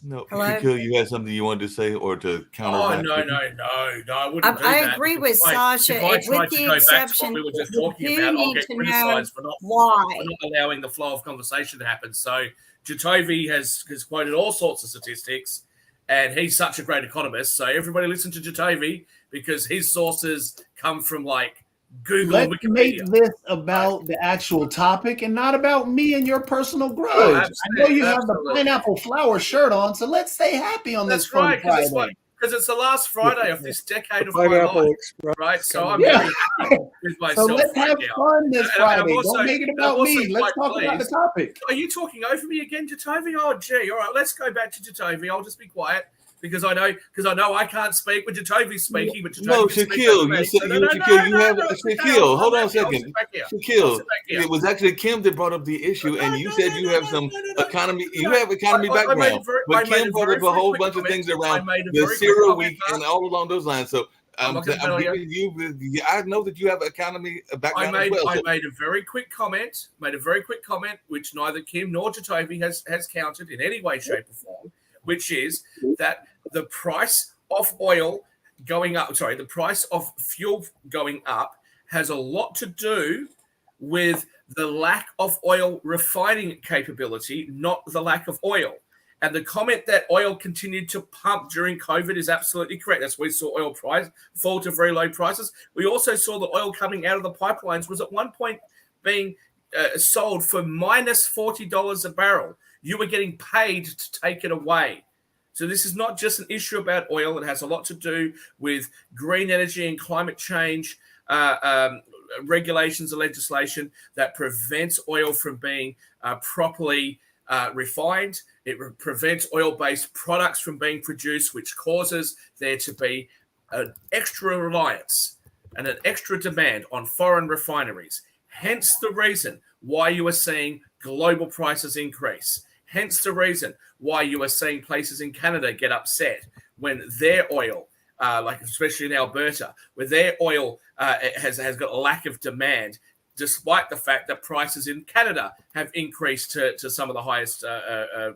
No,
Hello?
Shaquille, you had something you wanted to say or to counter?
Oh, no, I wouldn't do
I
that.
agree with Sasha,
With the
exception
we were just
you
talking
do
about, I'll
need
get
to
criticised
know
for
why.
not allowing the flow of conversation to happen. So Jatovi has quoted all sorts of statistics, and he's such a great economist. So everybody listen to Jatovi because his sources come from like Google.
Let's
and
make
Wikipedia.
this about the actual topic and not about me and your personal grudge.
Oh,
I know you have the
absolutely.
pineapple flower shirt on, so let's stay happy on
That's
this fun
right,
Friday.
because it's the last Friday of this decade of my
Pineapple
life,
Express.
right? So I'm
Yeah.
very happy with
So
myself
let's
right
have
now.
fun this
And I'm
Friday.
also-
Don't make it
and
about
I'm also
me. Let's
quite
talk about the
pleased.
topic.
Are you talking over me again, Jatovi? Oh, gee. All right, let's go back to Jatovi. I'll just be quiet because I know I can't speak with Jatovi speaking. But Jatovi
No,
can speak
Shaquille,
over me.
you said
Shaquille,
you have Shaquille. Hold on a second, Shaquille.
It
It was actually Kim that brought up the issue, and you said you have some economy. You have economy background, but Kim brought up a whole bunch of things around the Zero Week and all along those lines. So I'm giving you. I know that you have economy background as well.
I made a very quick comment, which neither Kim nor Jatovi has countered in any way, shape, or form, which is that the price of oil going up, the price of fuel going up has a lot to do with the lack of oil refining capability, not the lack of oil. And the comment that oil continued to pump during COVID is absolutely correct. That's why we saw oil price fall to very low prices. We also saw the oil coming out of the pipelines was at one point being sold for minus $40 a barrel. You were getting paid to take it away. So this is not just an issue about oil. It has a lot to do with green energy and climate change, regulations and legislation that prevents oil from being properly refined. It prevents oil-based products from being produced, which causes there to be an extra reliance and an extra demand on foreign refineries. Hence the reason why you are seeing global prices increase. Hence the reason why you are seeing places in Canada get upset when their oil, like especially in Alberta, where their oil has got a lack of demand, despite the fact that prices in Canada have increased to some of the highest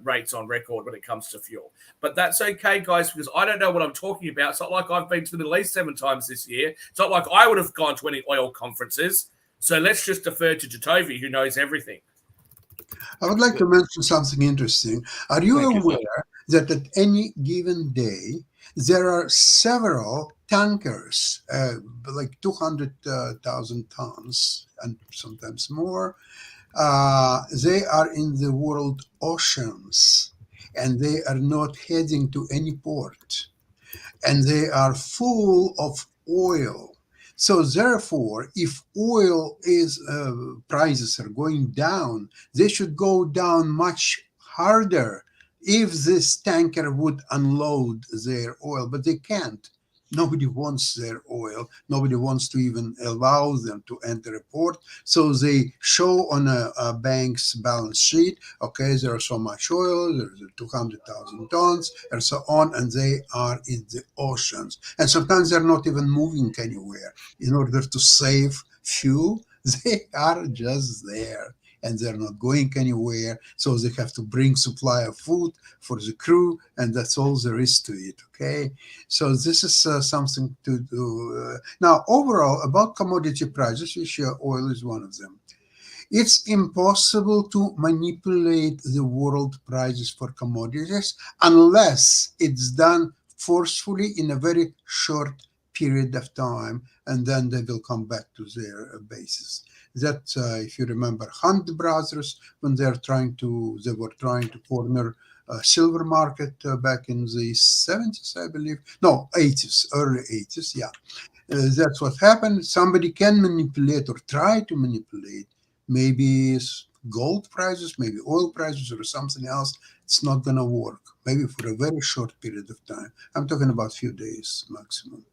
rates on record when it comes to fuel. But that's okay, guys, because I don't know what I'm talking about. It's not like I've been to the Middle East 7 times this year. It's not like I would have gone to any oil conferences. So let's just defer to Jatovy, who knows everything.
I would like to mention something interesting. Are you aware that at any given day, there are several tankers, like 200,000 tons and sometimes more? They are in the world oceans and they are not heading to any port. And they are full of oil. So therefore, if oil prices are going down, they should go down much harder if this tanker would unload their oil, but they can't. Nobody wants their oil. Nobody wants to even allow them to enter a port. So they show on a bank's balance sheet, okay, there's so much oil, there's 200,000 tons, and so on, and they are in the oceans. And sometimes they're not even moving anywhere. In order to save fuel, they are just there. And they're not going anywhere, so they have to bring supply of food for the crew, and that's all there is to it, okay? So this is something to do. Now, overall, about commodity prices, which oil is one of them, it's impossible to manipulate the world prices for commodities unless it's done forcefully in a very short period of time, and then they will come back to their basis. That, if you remember, Hunt brothers, when they were trying to corner silver market back in the 70s, I believe. No, 80s, early 80s, yeah. That's what happened. Somebody can manipulate or try to manipulate maybe gold prices, maybe oil prices or something else. It's not going to work, maybe for a very short period of time. I'm talking about a few days maximum.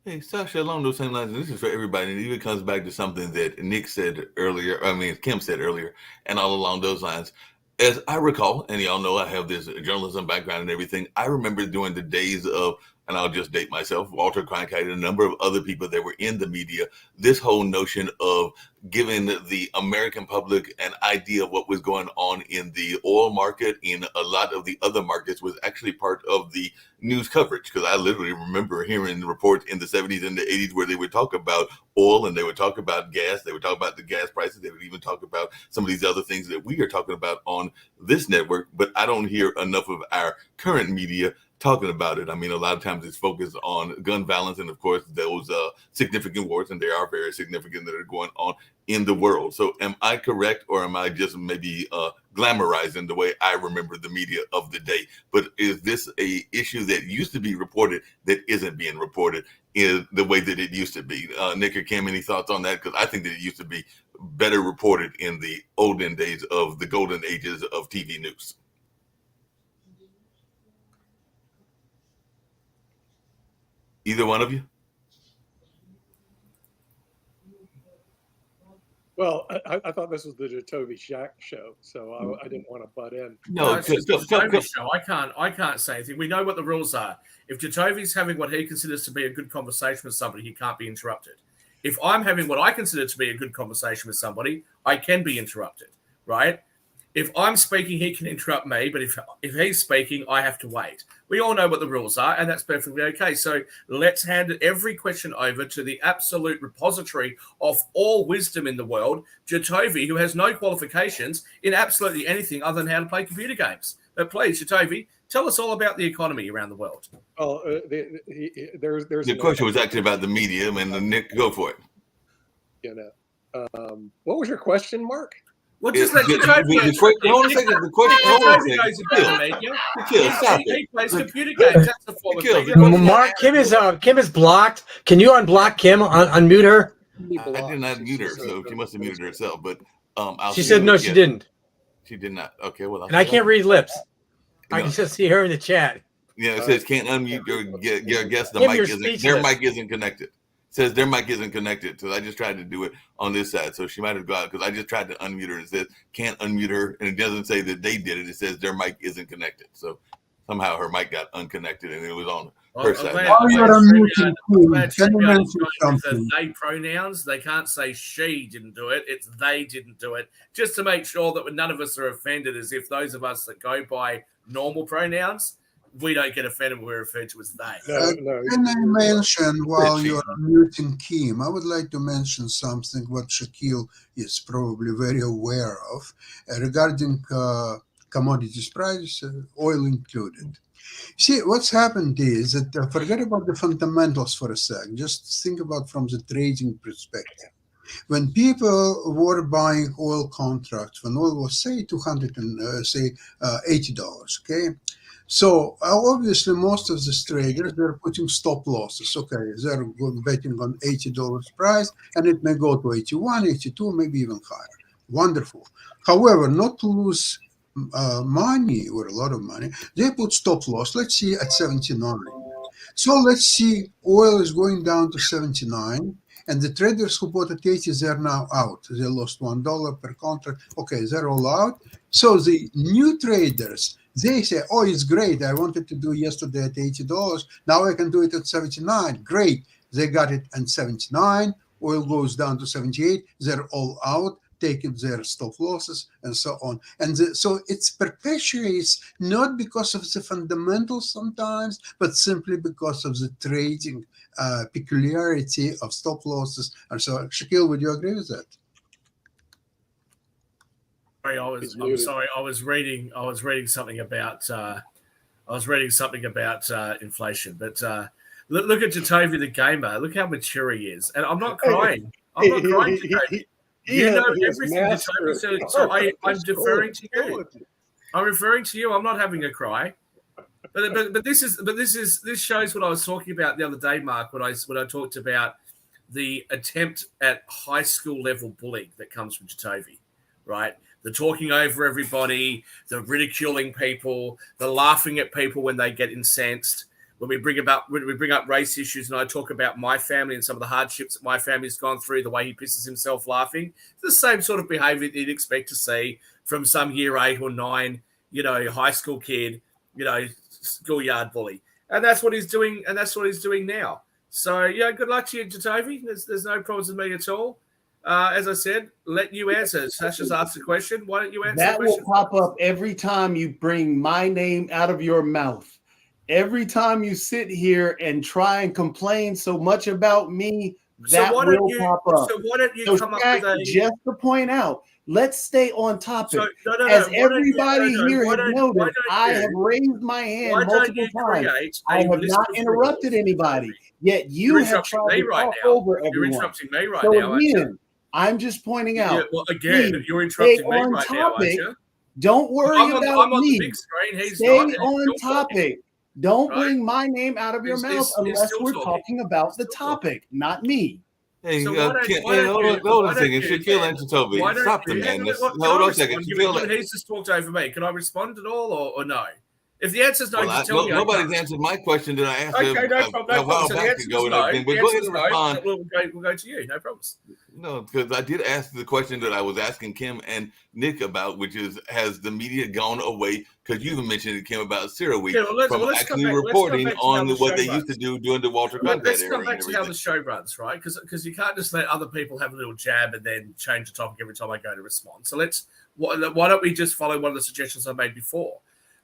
Hey, Sasha, along those same lines, and this is for everybody, and it even comes back to something that Nick said earlier, Kim said earlier, and all along those lines. As I recall, and y'all know I have this journalism background and everything, I remember during the days of, and I'll just date myself, Walter Cronkite and a number of other people that were in the media, this whole notion of giving the American public an idea of what was going on in the oil market, in a lot of the other markets, was actually part of the news coverage. Because I literally remember hearing reports in the 70s and the 80s where they would talk about oil and they would talk about gas. They would talk about the gas prices. They would even talk about some of these other things that we are talking about on this network. But I don't hear enough of our current media talking about it. I mean, a lot of times it's focused on gun violence and, of course, those significant wars, and they are very significant, that are going on in the world. So am I correct, or am I just maybe glamorizing the way I remember the media of the day? But is this a issue that used to be reported that isn't being reported in the way that it used to be? Nick or Kim, any thoughts on that? Because I think that it used to be better reported in the olden days of the golden ages of TV news. Either one of you?
Well, I thought this was the Jatovy Shack show, so I didn't want to butt in.
No, it's just the Jatovy show. I can't say anything. We know what the rules are. If Jatovy's having what he considers to be a good conversation with somebody, he can't be interrupted. If I'm having what I consider to be a good conversation with somebody, I can be interrupted, right? If I'm speaking, he can interrupt me, but if he's speaking, I have to wait. We all know what the rules are, and that's perfectly okay. So let's hand every question over to the absolute repository of all wisdom in the world, Jatovy, who has no qualifications in absolutely anything other than how to play computer games. But please, Jatovy, tell us all about the economy around the world.
Well, there's
the question was actually about the media, and Nick, go for it.
What was your question, Mark?
Well, just let
Hold
Jacoby
on a second. The question. Hold on a second.
knows about media.
Shaquille, stop
He
it.
plays computer games. That's the form of
Shaquille,
media.
Mark, Kim is blocked. Can you unblock Kim? Unmute her.
I did not mute her, so she must have muted herself. But
She said no, she didn't.
She did not. Okay, well,
And I can't read lips. I can just see her in the chat.
Yeah, it says can't unmute your guest. The
Kim,
mic
you're
isn't. Their
speechless.
mic isn't connected. It says their mic isn't connected. So I just tried to do it on this side. So she might have got because I just tried to unmute her and it says can't unmute her, and it doesn't say that they did it. It says their mic isn't connected. So somehow her mic got unconnected and it was on her side.
While you're unmuting, can you mention
With
something?
the they pronouns, they can't say she didn't do it. It's they didn't do it. Just to make sure that none of us are offended, as if those of us that go by normal pronouns, we don't get offended when we're referred to as they.
Can I mention while you're unmuting Kim? I would like to mention something what Shaquille is probably very aware of regarding commodities price, oil included. See, what's happened is that forget about the fundamentals for a sec. Just think about from the trading perspective. When people were buying oil contracts, when oil was say $200 and say $80, okay. So obviously, most of the traders they're putting stop losses. Okay, they're betting on $80 price, and it may go to 81, 82, maybe even higher. Wonderful. However, not to lose money or a lot of money, they put stop loss. Let's see at 79. So let's see, oil is going down to 79. And the traders who bought at 80, they're now out. They lost $1 per contract. Okay, they're all out. So the new traders, they say, oh, it's great. I wanted to do yesterday at $80. Now I can do it at 79. Great. They got it at 79. Oil goes down to 78. They're all out, taking their stop losses and so on. And so it perpetuates not because of the fundamentals sometimes, but simply because of the trading peculiarity of stop losses. And so, Shaquille, would you agree with that?
I'm sorry. I was reading something about. Inflation. But look at Jacoby the gamer. Look how mature he is, and I'm not crying. I'm not crying, Jacoby. You know everything, Jacoby. So I'm deferring to you. I'm referring to you. I'm not having a cry. But this shows what I was talking about the other day, Mark, when I talked about the attempt at high school level bullying that comes from Jacoby, right? The talking over everybody, the ridiculing people, the laughing at people when they get incensed. When we bring up race issues, and I talk about my family and some of the hardships that my family's gone through, the way he pisses himself laughing, it's the same sort of behavior that you'd expect to see from some year 8 or 9, high school kid, schoolyard bully. And that's what he's doing, and that's what he's doing now. So, yeah, good luck to you, Jacoby. There's no problems with me at all. As I said, let you answer. Sasha's asked a question. Why don't you answer
that
the question?
Will pop up every time you bring my name out of your mouth. Every time you sit here and try and complain so much about me, that will pop up.
So why don't you come up with a...
Just to point out, let's stay on topic. As everybody here has noted, I have raised my hand multiple times. I have not interrupted anybody, yet you have tried to talk over everyone.
You're interrupting me right
now.
So
again, I'm just pointing out.
Yeah, well, again, you're interrupting me right now, aren't you?
Don't worry about me.
I'm on the big screen. He's
stay
not.
on topic. Don't bring my name out of your mouth unless we're talking about the topic, not me.
Hey, hold on a second. Shaquille and Jacoby. Stop them, man. Hold on a second.
He's just talked over me. Can I respond at all or no? If the answer's no, just tell me.
Nobody's answered my question that I asked
a while
back ago and everything. But go ahead and respond.
We'll go to you. No problems.
No, because I did ask the question that I was asking Kim and Nick about, which is, has the media gone away? Because you even mentioned it, Kim, about CERAWeek from actually reporting on what they used to do during the Walter Cronkite era.
Let's come back to how the show runs, right? Because you can't just let other people have a little jab and then change the topic every time I go to respond. So why don't we just follow one of the suggestions I made before?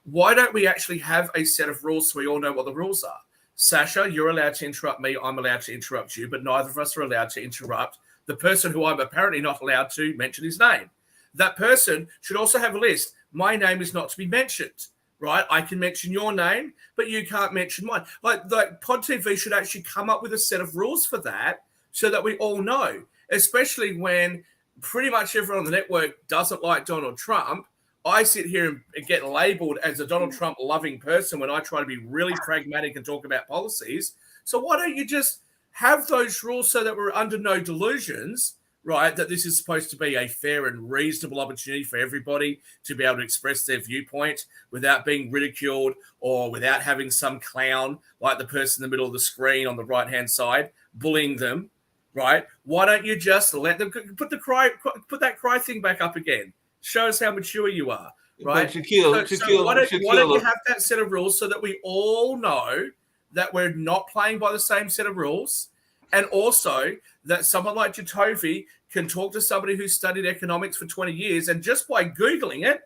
Why don't we actually have a set of rules so we all know what the rules are? Sasha, you're allowed to interrupt me. I'm allowed to interrupt you, but neither of us are allowed to interrupt the person who I'm apparently not allowed to mention his name. That person should also have a list. My name is not to be mentioned, right? I can mention your name, but you can't mention mine. Like Pod TV should actually come up with a set of rules for that so that we all know, especially when pretty much everyone on the network doesn't like Donald Trump, I sit here and get labeled as a Donald Trump loving person when I try to be really pragmatic and talk about policies. So why don't you just have those rules so that we're under no delusions, right, that this is supposed to be a fair and reasonable opportunity for everybody to be able to express their viewpoint without being ridiculed or without having some clown like the person in the middle of the screen on the right-hand side bullying them, right? Why don't you just let them put that cry thing back up again? Show us how mature you are, right?
Shaquille,
why don't you have that set of rules so that we all know that we're not playing by the same set of rules, and also that someone like Jacoby can talk to somebody who studied economics for 20 years, and just by Googling it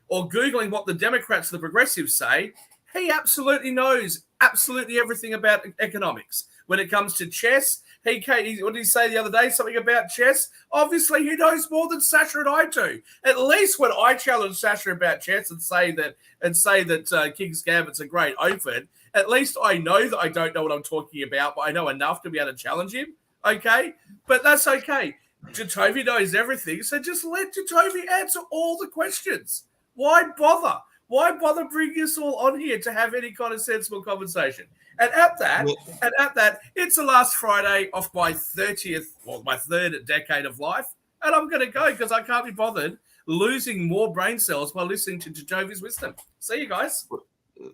or Googling what the Democrats or the progressives say, he absolutely knows absolutely everything about economics. When it comes to chess, what did he say the other day? Something about chess? Obviously, he knows more than Sasha and I do. At least when I challenge Sasha about chess and say that King's Gambit's a great open, at least I know that I don't know what I'm talking about, but I know enough to be able to challenge him. Okay? But that's okay. Jacoby knows everything, so just let Jacoby answer all the questions. Why bother? Why bother bringing us all on here to have any kind of sensible conversation? And at that, it's the last Friday of my 3rd decade of life, and I'm going to go because I can't be bothered losing more brain cells by listening to Jacoby's wisdom. See you guys.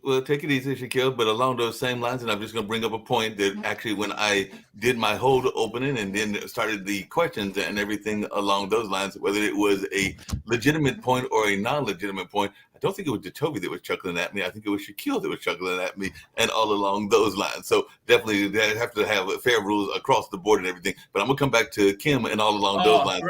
Well, take it easy, Shaquille. But along those same lines, and I'm just going to bring up a point that actually when I did my hold opening and then started the questions and everything along those lines, whether it was a legitimate point or a non-legitimate point, I don't think it was Jacoby that was chuckling at me. I think it was Shaquille that was chuckling at me, and all along those lines. So definitely they have to have fair rules across the board and everything. But I'm going to come back to Kim and all along those lines.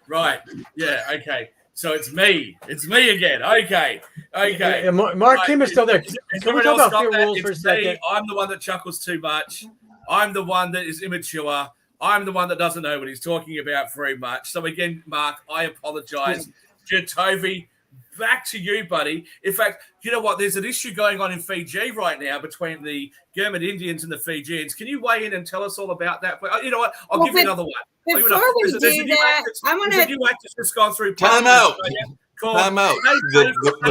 Right. Yeah, okay. So it's me again. Okay.
Yeah, Mark Kim is still there. Can we talk about fair rules for a second?
I'm the one that chuckles too much. I'm the one that is immature. I'm the one that doesn't know what he's talking about very much. So again, Mark, I apologize. Jacoby, back to you, buddy. In fact, you know what? There's an issue going on in Fiji right now between the Gurmit Indians and the Fijians. Can you weigh in and tell us all about that? You know what? I'll give you another one.
Before we do that, I want to.
There's a new actress that's gone through.
Time out. The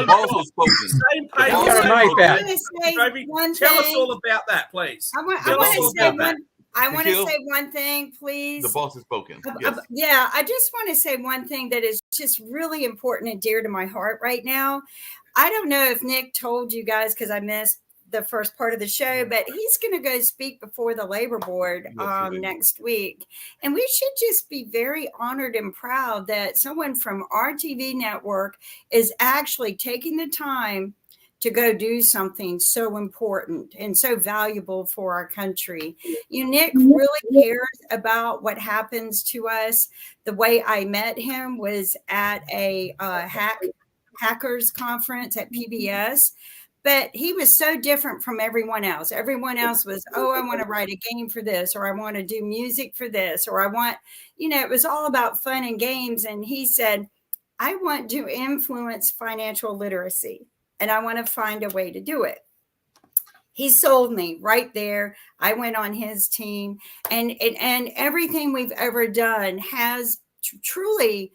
boss has spoken.
Same page. Tell us all about that, please.
I want to say one thing, please.
The boss has spoken. Yes.
Yeah, I just want to say one thing that is just really important and dear to my heart right now. I don't know if Nick told you guys because I missed the first part of the show, but he's going to go speak before the labor board next week. And we should just be very honored and proud that someone from our TV network is actually taking the time to go do something so important and so valuable for our country. Nick really cares about what happens to us. The way I met him was at a hackers conference at PBS. But he was so different from everyone else. Everyone else was, I want to write a game for this, or I want to do music for this, or I want, it was all about fun and games. And he said, I want to influence financial literacy, and I want to find a way to do it. He sold me right there. I went on his team, and everything we've ever done has truly.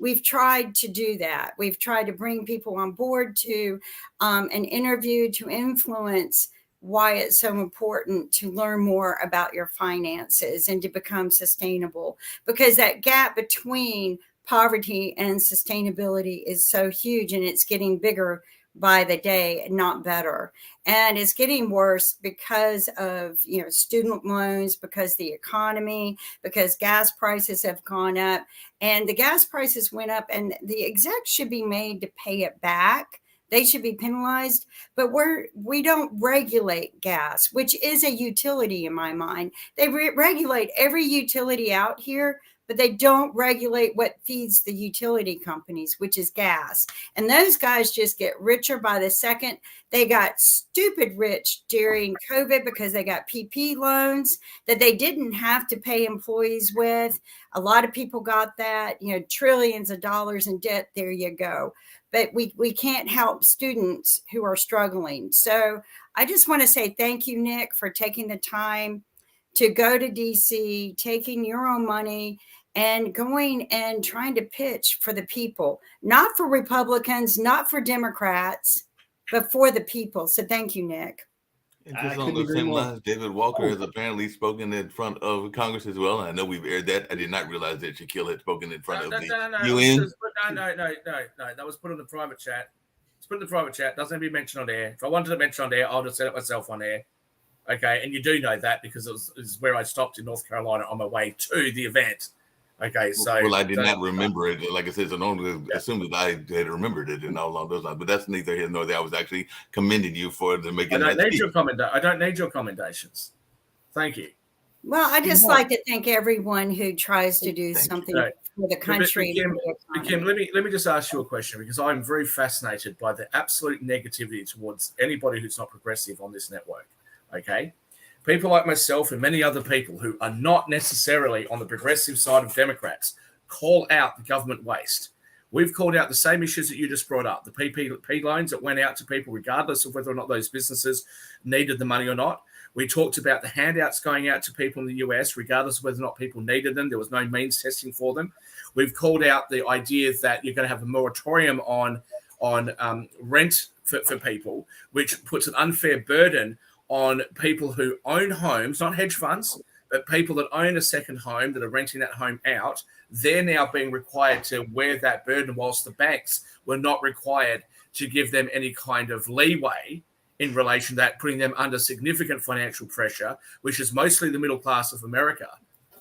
We've tried to do that. We've tried to bring people on board to an interview to influence why it's so important to learn more about your finances and to become sustainable, because that gap between poverty and sustainability is so huge, and it's getting bigger by the day, not better. And it's getting worse because of, student loans, because the economy, because gas prices have gone up, and the gas prices went up, and the execs should be made to pay it back. They should be penalized, but we don't regulate gas, which is a utility in my mind. They regulate every utility out here, but they don't regulate what feeds the utility companies, which is gas. And those guys just get richer by the second. They got stupid rich during COVID because they got PP loans that they didn't have to pay employees with. A lot of people got that, trillions of dollars in debt. There you go. But we can't help students who are struggling. So I just want to say thank you, Nick, for taking the time to go to DC, taking your own money and going and trying to pitch for the people, not for Republicans, not for Democrats, but for the people. So thank you, Nick.
And just on those same lines, David Walker has apparently spoken in front of Congress as well. I know we've aired that. I did not realize that Shaquille had spoken in front of the UN.
No. That was put on the private chat. It's put in the private chat. Doesn't have to be mentioned on air. If I wanted to mention on air, I'll just set it myself on air. Okay, and you do know that because it was where I stopped in North Carolina on my way to the event. Okay, so
well, I did not remember it. Like I said, so no one assumed that I had remembered it and all along those lines. But that's neither here nor there. I was actually commending you for making.
I don't need your commendations. Thank you.
Well, I just like to thank everyone who tries to do something for the country.
Kim, let me just ask you a question, because I'm very fascinated by the absolute negativity towards anybody who's not progressive on this network. Okay. People like myself and many other people who are not necessarily on the progressive side of Democrats call out the government waste. We've called out the same issues that you just brought up, the PPP loans that went out to people regardless of whether or not those businesses needed the money or not. We talked about the handouts going out to people in the US regardless of whether or not people needed them. There was no means testing for them. We've called out the idea that you're going to have a moratorium on rent for people, which puts an unfair burden on people who own homes, not hedge funds, but people that own a second home that are renting that home out. They're now being required to wear that burden, whilst the banks were not required to give them any kind of leeway in relation to that, putting them under significant financial pressure, which is mostly the middle class of America.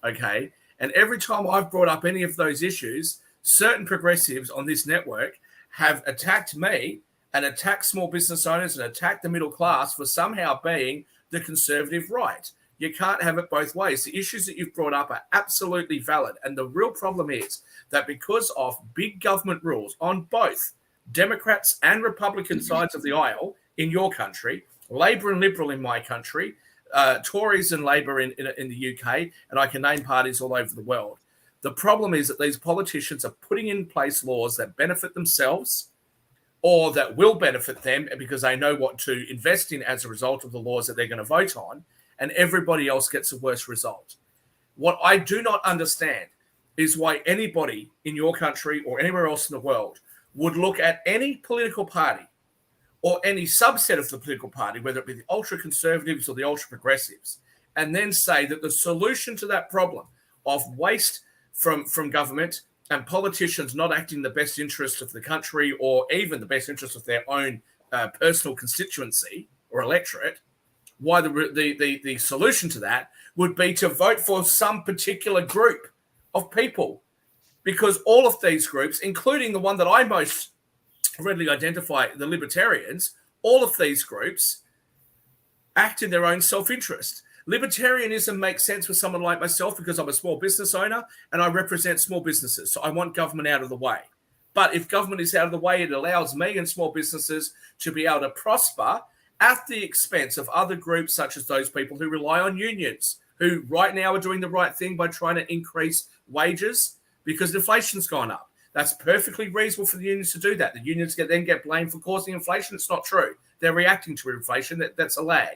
Okay. And every time I've brought up any of those issues, certain progressives on this network have attacked me and attack small business owners and attack the middle class for somehow being the conservative right. You can't have it both ways. The issues that you've brought up are absolutely valid. And the real problem is that because of big government rules on both Democrats and Republican sides of the aisle in your country, Labor and Liberal in my country, Tories and Labor in the UK, and I can name parties all over the world. The problem is that these politicians are putting in place laws that benefit themselves or that will benefit them because they know what to invest in as a result of the laws that they're going to vote on, and everybody else gets a worse result. What I do not understand is why anybody in your country or anywhere else in the world would look at any political party or any subset of the political party, whether it be the ultra-conservatives or the ultra-progressives, and then say that the solution to that problem of waste from government and politicians not acting in the best interest of the country or even the best interest of their own personal constituency or electorate, why the solution to that would be to vote for some particular group of people. Because all of these groups, including the one that I most readily identify, the libertarians, all of these groups act in their own self-interest. Libertarianism makes sense with someone like myself because I'm a small business owner and I represent small businesses. So I want government out of the way. But if government is out of the way, it allows me and small businesses to be able to prosper at the expense of other groups such as those people who rely on unions, who right now are doing the right thing by trying to increase wages because inflation's gone up. That's perfectly reasonable for the unions to do that. The unions then get blamed for causing inflation. It's not true. They're reacting to inflation. That's a lag.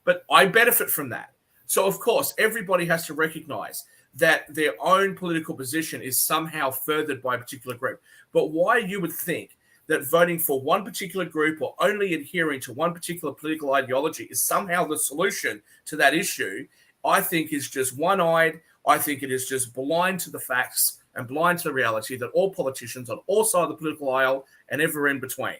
But I benefit from that. So, of course, everybody has to recognize that their own political position is somehow furthered by a particular group. But why you would think that voting for one particular group or only adhering to one particular political ideology is somehow the solution to that issue, I think is just one-eyed. I think it is just blind to the facts and blind to the reality that all politicians on all sides of the political aisle and ever in between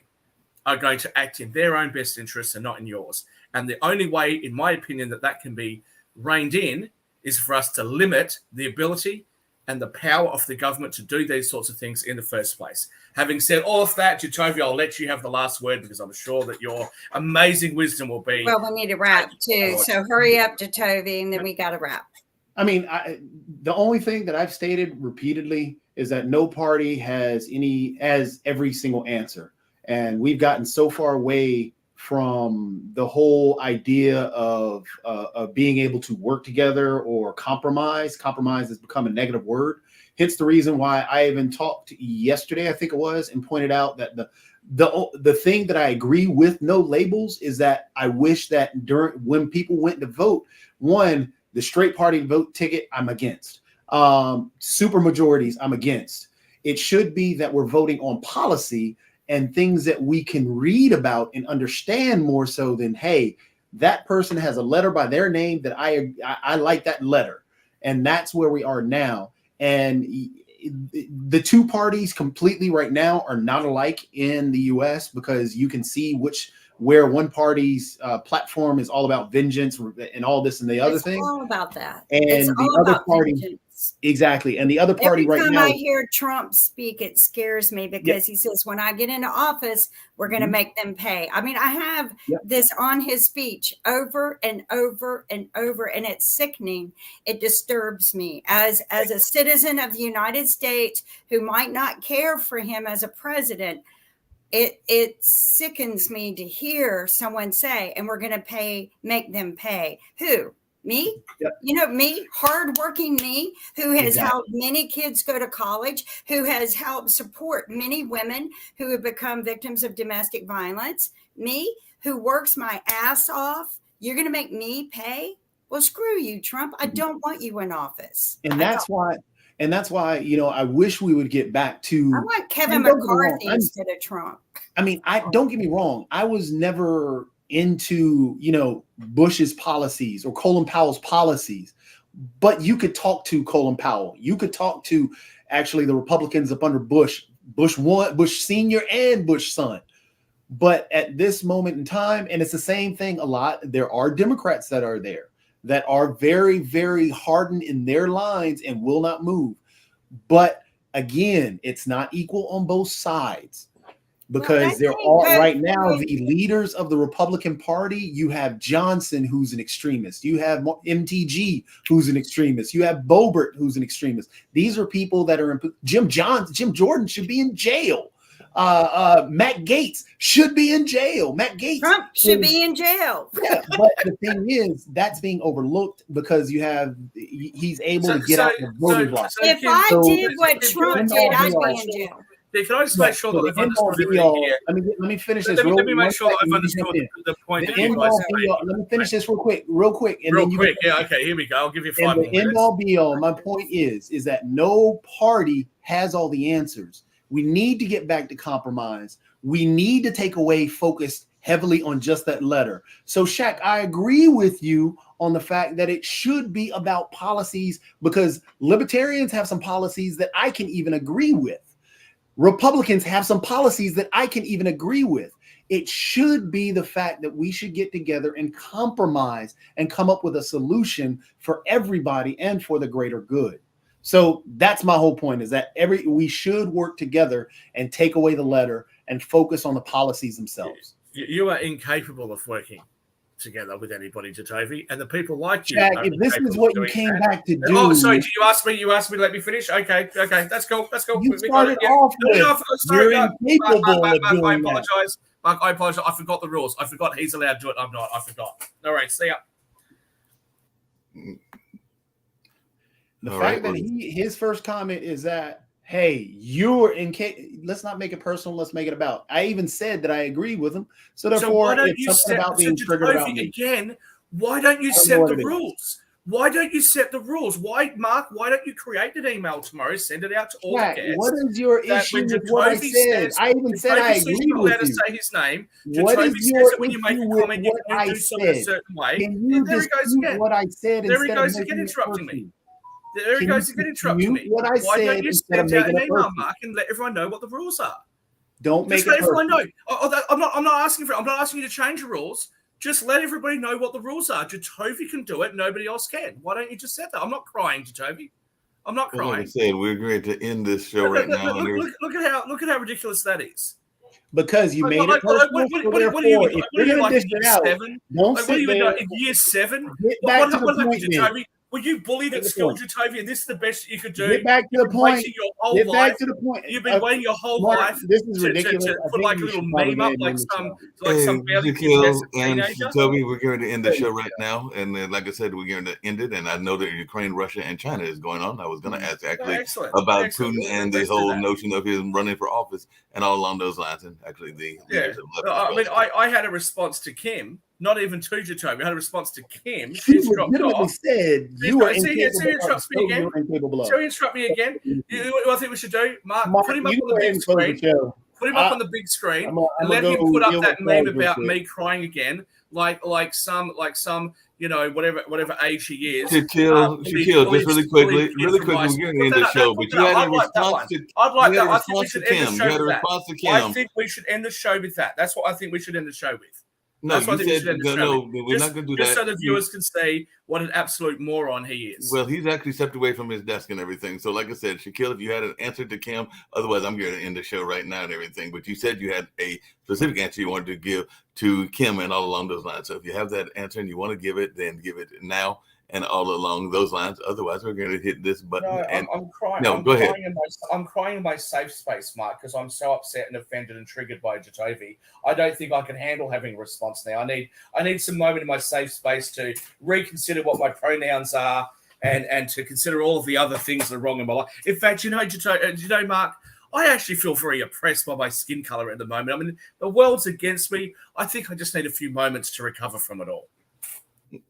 are going to act in their own best interests and not in yours. And the only way, in my opinion, that can be reined in is for us to limit the ability and the power of the government to do these sorts of things in the first place. Having said all of that, Jatovia, I'll let you have the last word because I'm sure that your amazing wisdom will be...
Well, we need to wrap too, so hurry up, Jatovia, and then we got to wrap.
I mean, the only thing that I've stated repeatedly is that no party has every single answer. And we've gotten so far away from the whole idea of being able to work together or compromise. Compromise has become a negative word. Hence the reason why I even talked yesterday, I think it was, and pointed out that the thing that I agree with no labels is that I wish that when people went to vote, one, the straight party vote ticket I'm against. super majorities, I'm against. It should be that we're voting on policy and things that we can read about and understand more so than, hey, that person has a letter by their name that I like that letter. And that's where we are now. And the two parties completely right now are not alike in the US, because you can see where one party's platform is all about vengeance and all this and the other thing.
It's all about that.
And
it's
the
all
other
about
party,
vengeance.
exactly. And the other party
Every
right
time
now,
I hear Trump speak, it scares me because he says, when I get into office, we're going to make them pay. I mean, I have this on his speech over and over and over, and it's sickening. It disturbs me as a citizen of the United States who might not care for him as a president. It sickens me to hear someone say, and we're going to make them pay. Who? Me?
Yep.
You know, me, hardworking me, who has helped many kids go to college, who has helped support many women who have become victims of domestic violence. Me, who works my ass off. You're going to make me pay? Well, screw you, Trump. I don't want you in office.
And that's why, you know, I wish we would get back to.
I want Kevin McCarthy instead of Trump.
I mean, don't get me wrong. I was never into, you know, Bush's policies or Colin Powell's policies, but you could talk to Colin Powell. You could talk to actually the Republicans up under Bush 1, Bush Senior, and Bush Son. But at this moment in time, and it's the same thing a lot, there are Democrats that are there that are very, very hardened in their lines and will not move. But again, it's not equal on both sides. Because they're all right now, the leaders of the Republican Party, you have Johnson, who's an extremist. You have MTG, who's an extremist. You have Boebert, who's an extremist. These are people that are Jim Jordan should be in jail. Matt Gaetz should be in jail. Matt Gaetz.
Trump should be in jail.
Yeah, but the thing is, that's being overlooked because he's able to get out the voting block.
If I did what Trump did, I'd be in jail.
Yeah, can I just make sure that I've understood everything here?
Let me finish this.
Let me make sure that I've understood the point that you guys made.
Let me finish this real quick.
Yeah, okay, here we go. I'll give you 5 minutes.
The end all be all, my point is that no party has all the answers. We need to get back to compromise. We need to take away focus heavily on just that letter. So, Shaq, I agree with you on the fact that it should be about policies, because libertarians have some policies that I can even agree with. Republicans have some policies that I can even agree with. It should be the fact that we should get together and compromise and come up with a solution for everybody and for the greater good. So that's my whole point, is that we should work together and take away the letter and focus on the policies themselves.
You are incapable of working together with anybody, Jacoby, and the people like you.
Jack, if this is what you came back to do.
Oh, sorry, did you ask me? You asked me to let me finish? Okay, that's cool.
You started off with, you're incapable of doing
I apologize. Mark, I apologize. I forgot the rules. I forgot he's allowed to do it. I'm not. I forgot. All right, see ya.
The fact that his first comment is that, hey, you're let's not make it personal. Let's make it about. I even said that I agree with him. So therefore, it's something about being triggered about me.
Again, why don't you set the rules? Why don't you set the rules? Why, Mark? Why don't you create an email tomorrow? Send it out to all the guests.
What is your issue with what I said? I even said I agree with you.
Allowed to say his name.
What is your
when you make a comment, you do something a certain way.
Can you dispute what I said?
There he goes again, interrupting me. There he goes again, interrupting me.
Why don't you send out an email,
Mark, and let everyone know what the rules are?
Don't make it
let everyone know. I'm not asking for it. I'm not asking you to change the rules. Just let everybody know what the rules are. Jacoby can do it. Nobody else can. Why don't you just set that? I'm not crying, Jacoby. I'm not crying.
Like I said, we're going to end this show right now.
Look at how ridiculous that is.
Because you made it personal. What are you in
year 7?
Get back to the point,
Jacoby? Were you bullied at school, Jacoby, and this is the best you could do?
Get back to the point.
Get back to the point. You've been waiting your whole life.
This is ridiculous.
To put like a little meme up, like some barely
and Jacoby, we're going to end the show right now. And then, like I said, we're going to end it. And I know that Ukraine, Russia, and China is going on. I was going to ask actually about Putin and the whole notion of him running for office and all along those lines. And actually,
I mean, I had a response to Kim not even to Jacoby. I had a response to Kim.
She
She's dropped
legitimately
off.
said you were
See,
incapable
he interrupts me
of.
again.
You were incapable of.
So he interrupt me again. You know what I think we should do? Mark put him up
you
on the
go ahead
big
and close the
screen.
show.
Put him up on the big screen
I'm
and let
gonna
him
go
put up
deal
that
with
meme
Craig
about
real
me
quick.
crying again, like some whatever age he is.
Shaquille, just really quickly, we're getting into the show, but you had a response to.
I'd like that. I think we
response
should
to
end the
Kim.
show
You had a
with that.
response to
I
Kim.
think we should end the show with that. That's what I think we should end the show with.
No,
That's what I think we
you
should
said
end the show
no.
with.
We're not going to do
Just
that.
so the viewers can see what an absolute moron he is.
Well, he's actually stepped away from his desk and everything. So, like I said, Shaquille, if you had an answer to Kim, otherwise I'm going to end the show right now and everything. But you said you had a specific answer you wanted to give to Kim and all along those lines. So if you have that answer and you want to give it, then give it now and all along those lines. Otherwise, we're going to hit this button.
No,
and
I'm crying.
No, go ahead.
I'm crying in my safe space, Mark, because I'm so upset and offended and triggered by Jatovi. I don't think I can handle having a response now. I need some moment in my safe space to reconsider what my pronouns are and to consider all of the other things that are wrong in my life. In fact, Mark, I actually feel very oppressed by my skin color at the moment. I mean, the world's against me. I think I just need a few moments to recover from it all.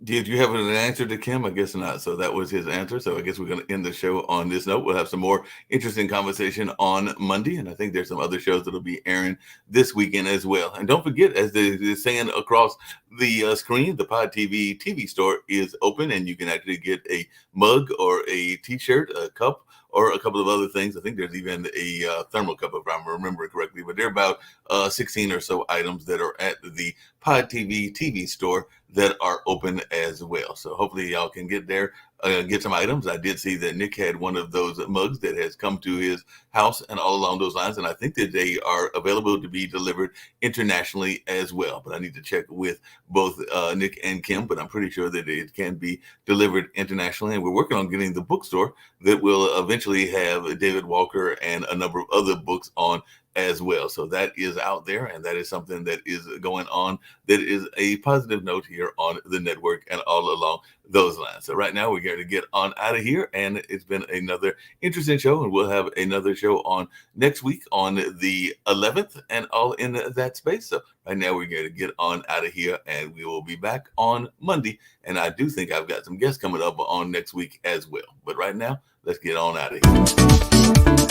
Did you have an answer to Kim? I guess not. So that was his answer. So I guess we're going to end the show on this note. We'll have some more interesting conversation on Monday. And I think there's some other shows that'll be airing this weekend as well. And don't forget, as they're saying across the screen, the Pod TV store is open and you can actually get a mug or a t-shirt, a cup, or a couple of other things. I think there's even a thermal cup, if I remember correctly. But there are about 16 or so items that are at the Pod TV store that are open as well. So hopefully y'all can get there, get some items. I did see that Nick had one of those mugs that has come to his house and all along those lines. And I think that they are available to be delivered internationally as well. But I need to check with both Nick and Kim, but I'm pretty sure that it can be delivered internationally. And we're working on getting the bookstore that will eventually have David Walker and a number of other books on as well. So that is out there, and that is something that is going on that is a positive note here on the network and all along those lines. So right now we're going to get on out of here, and it's been another interesting show, and we'll have another show on next week on the 11th and all in that space. So right now we're going to get on out of here, and we will be back on Monday. And I do think I've got some guests coming up on next week as well. But right now, let's get on out of here.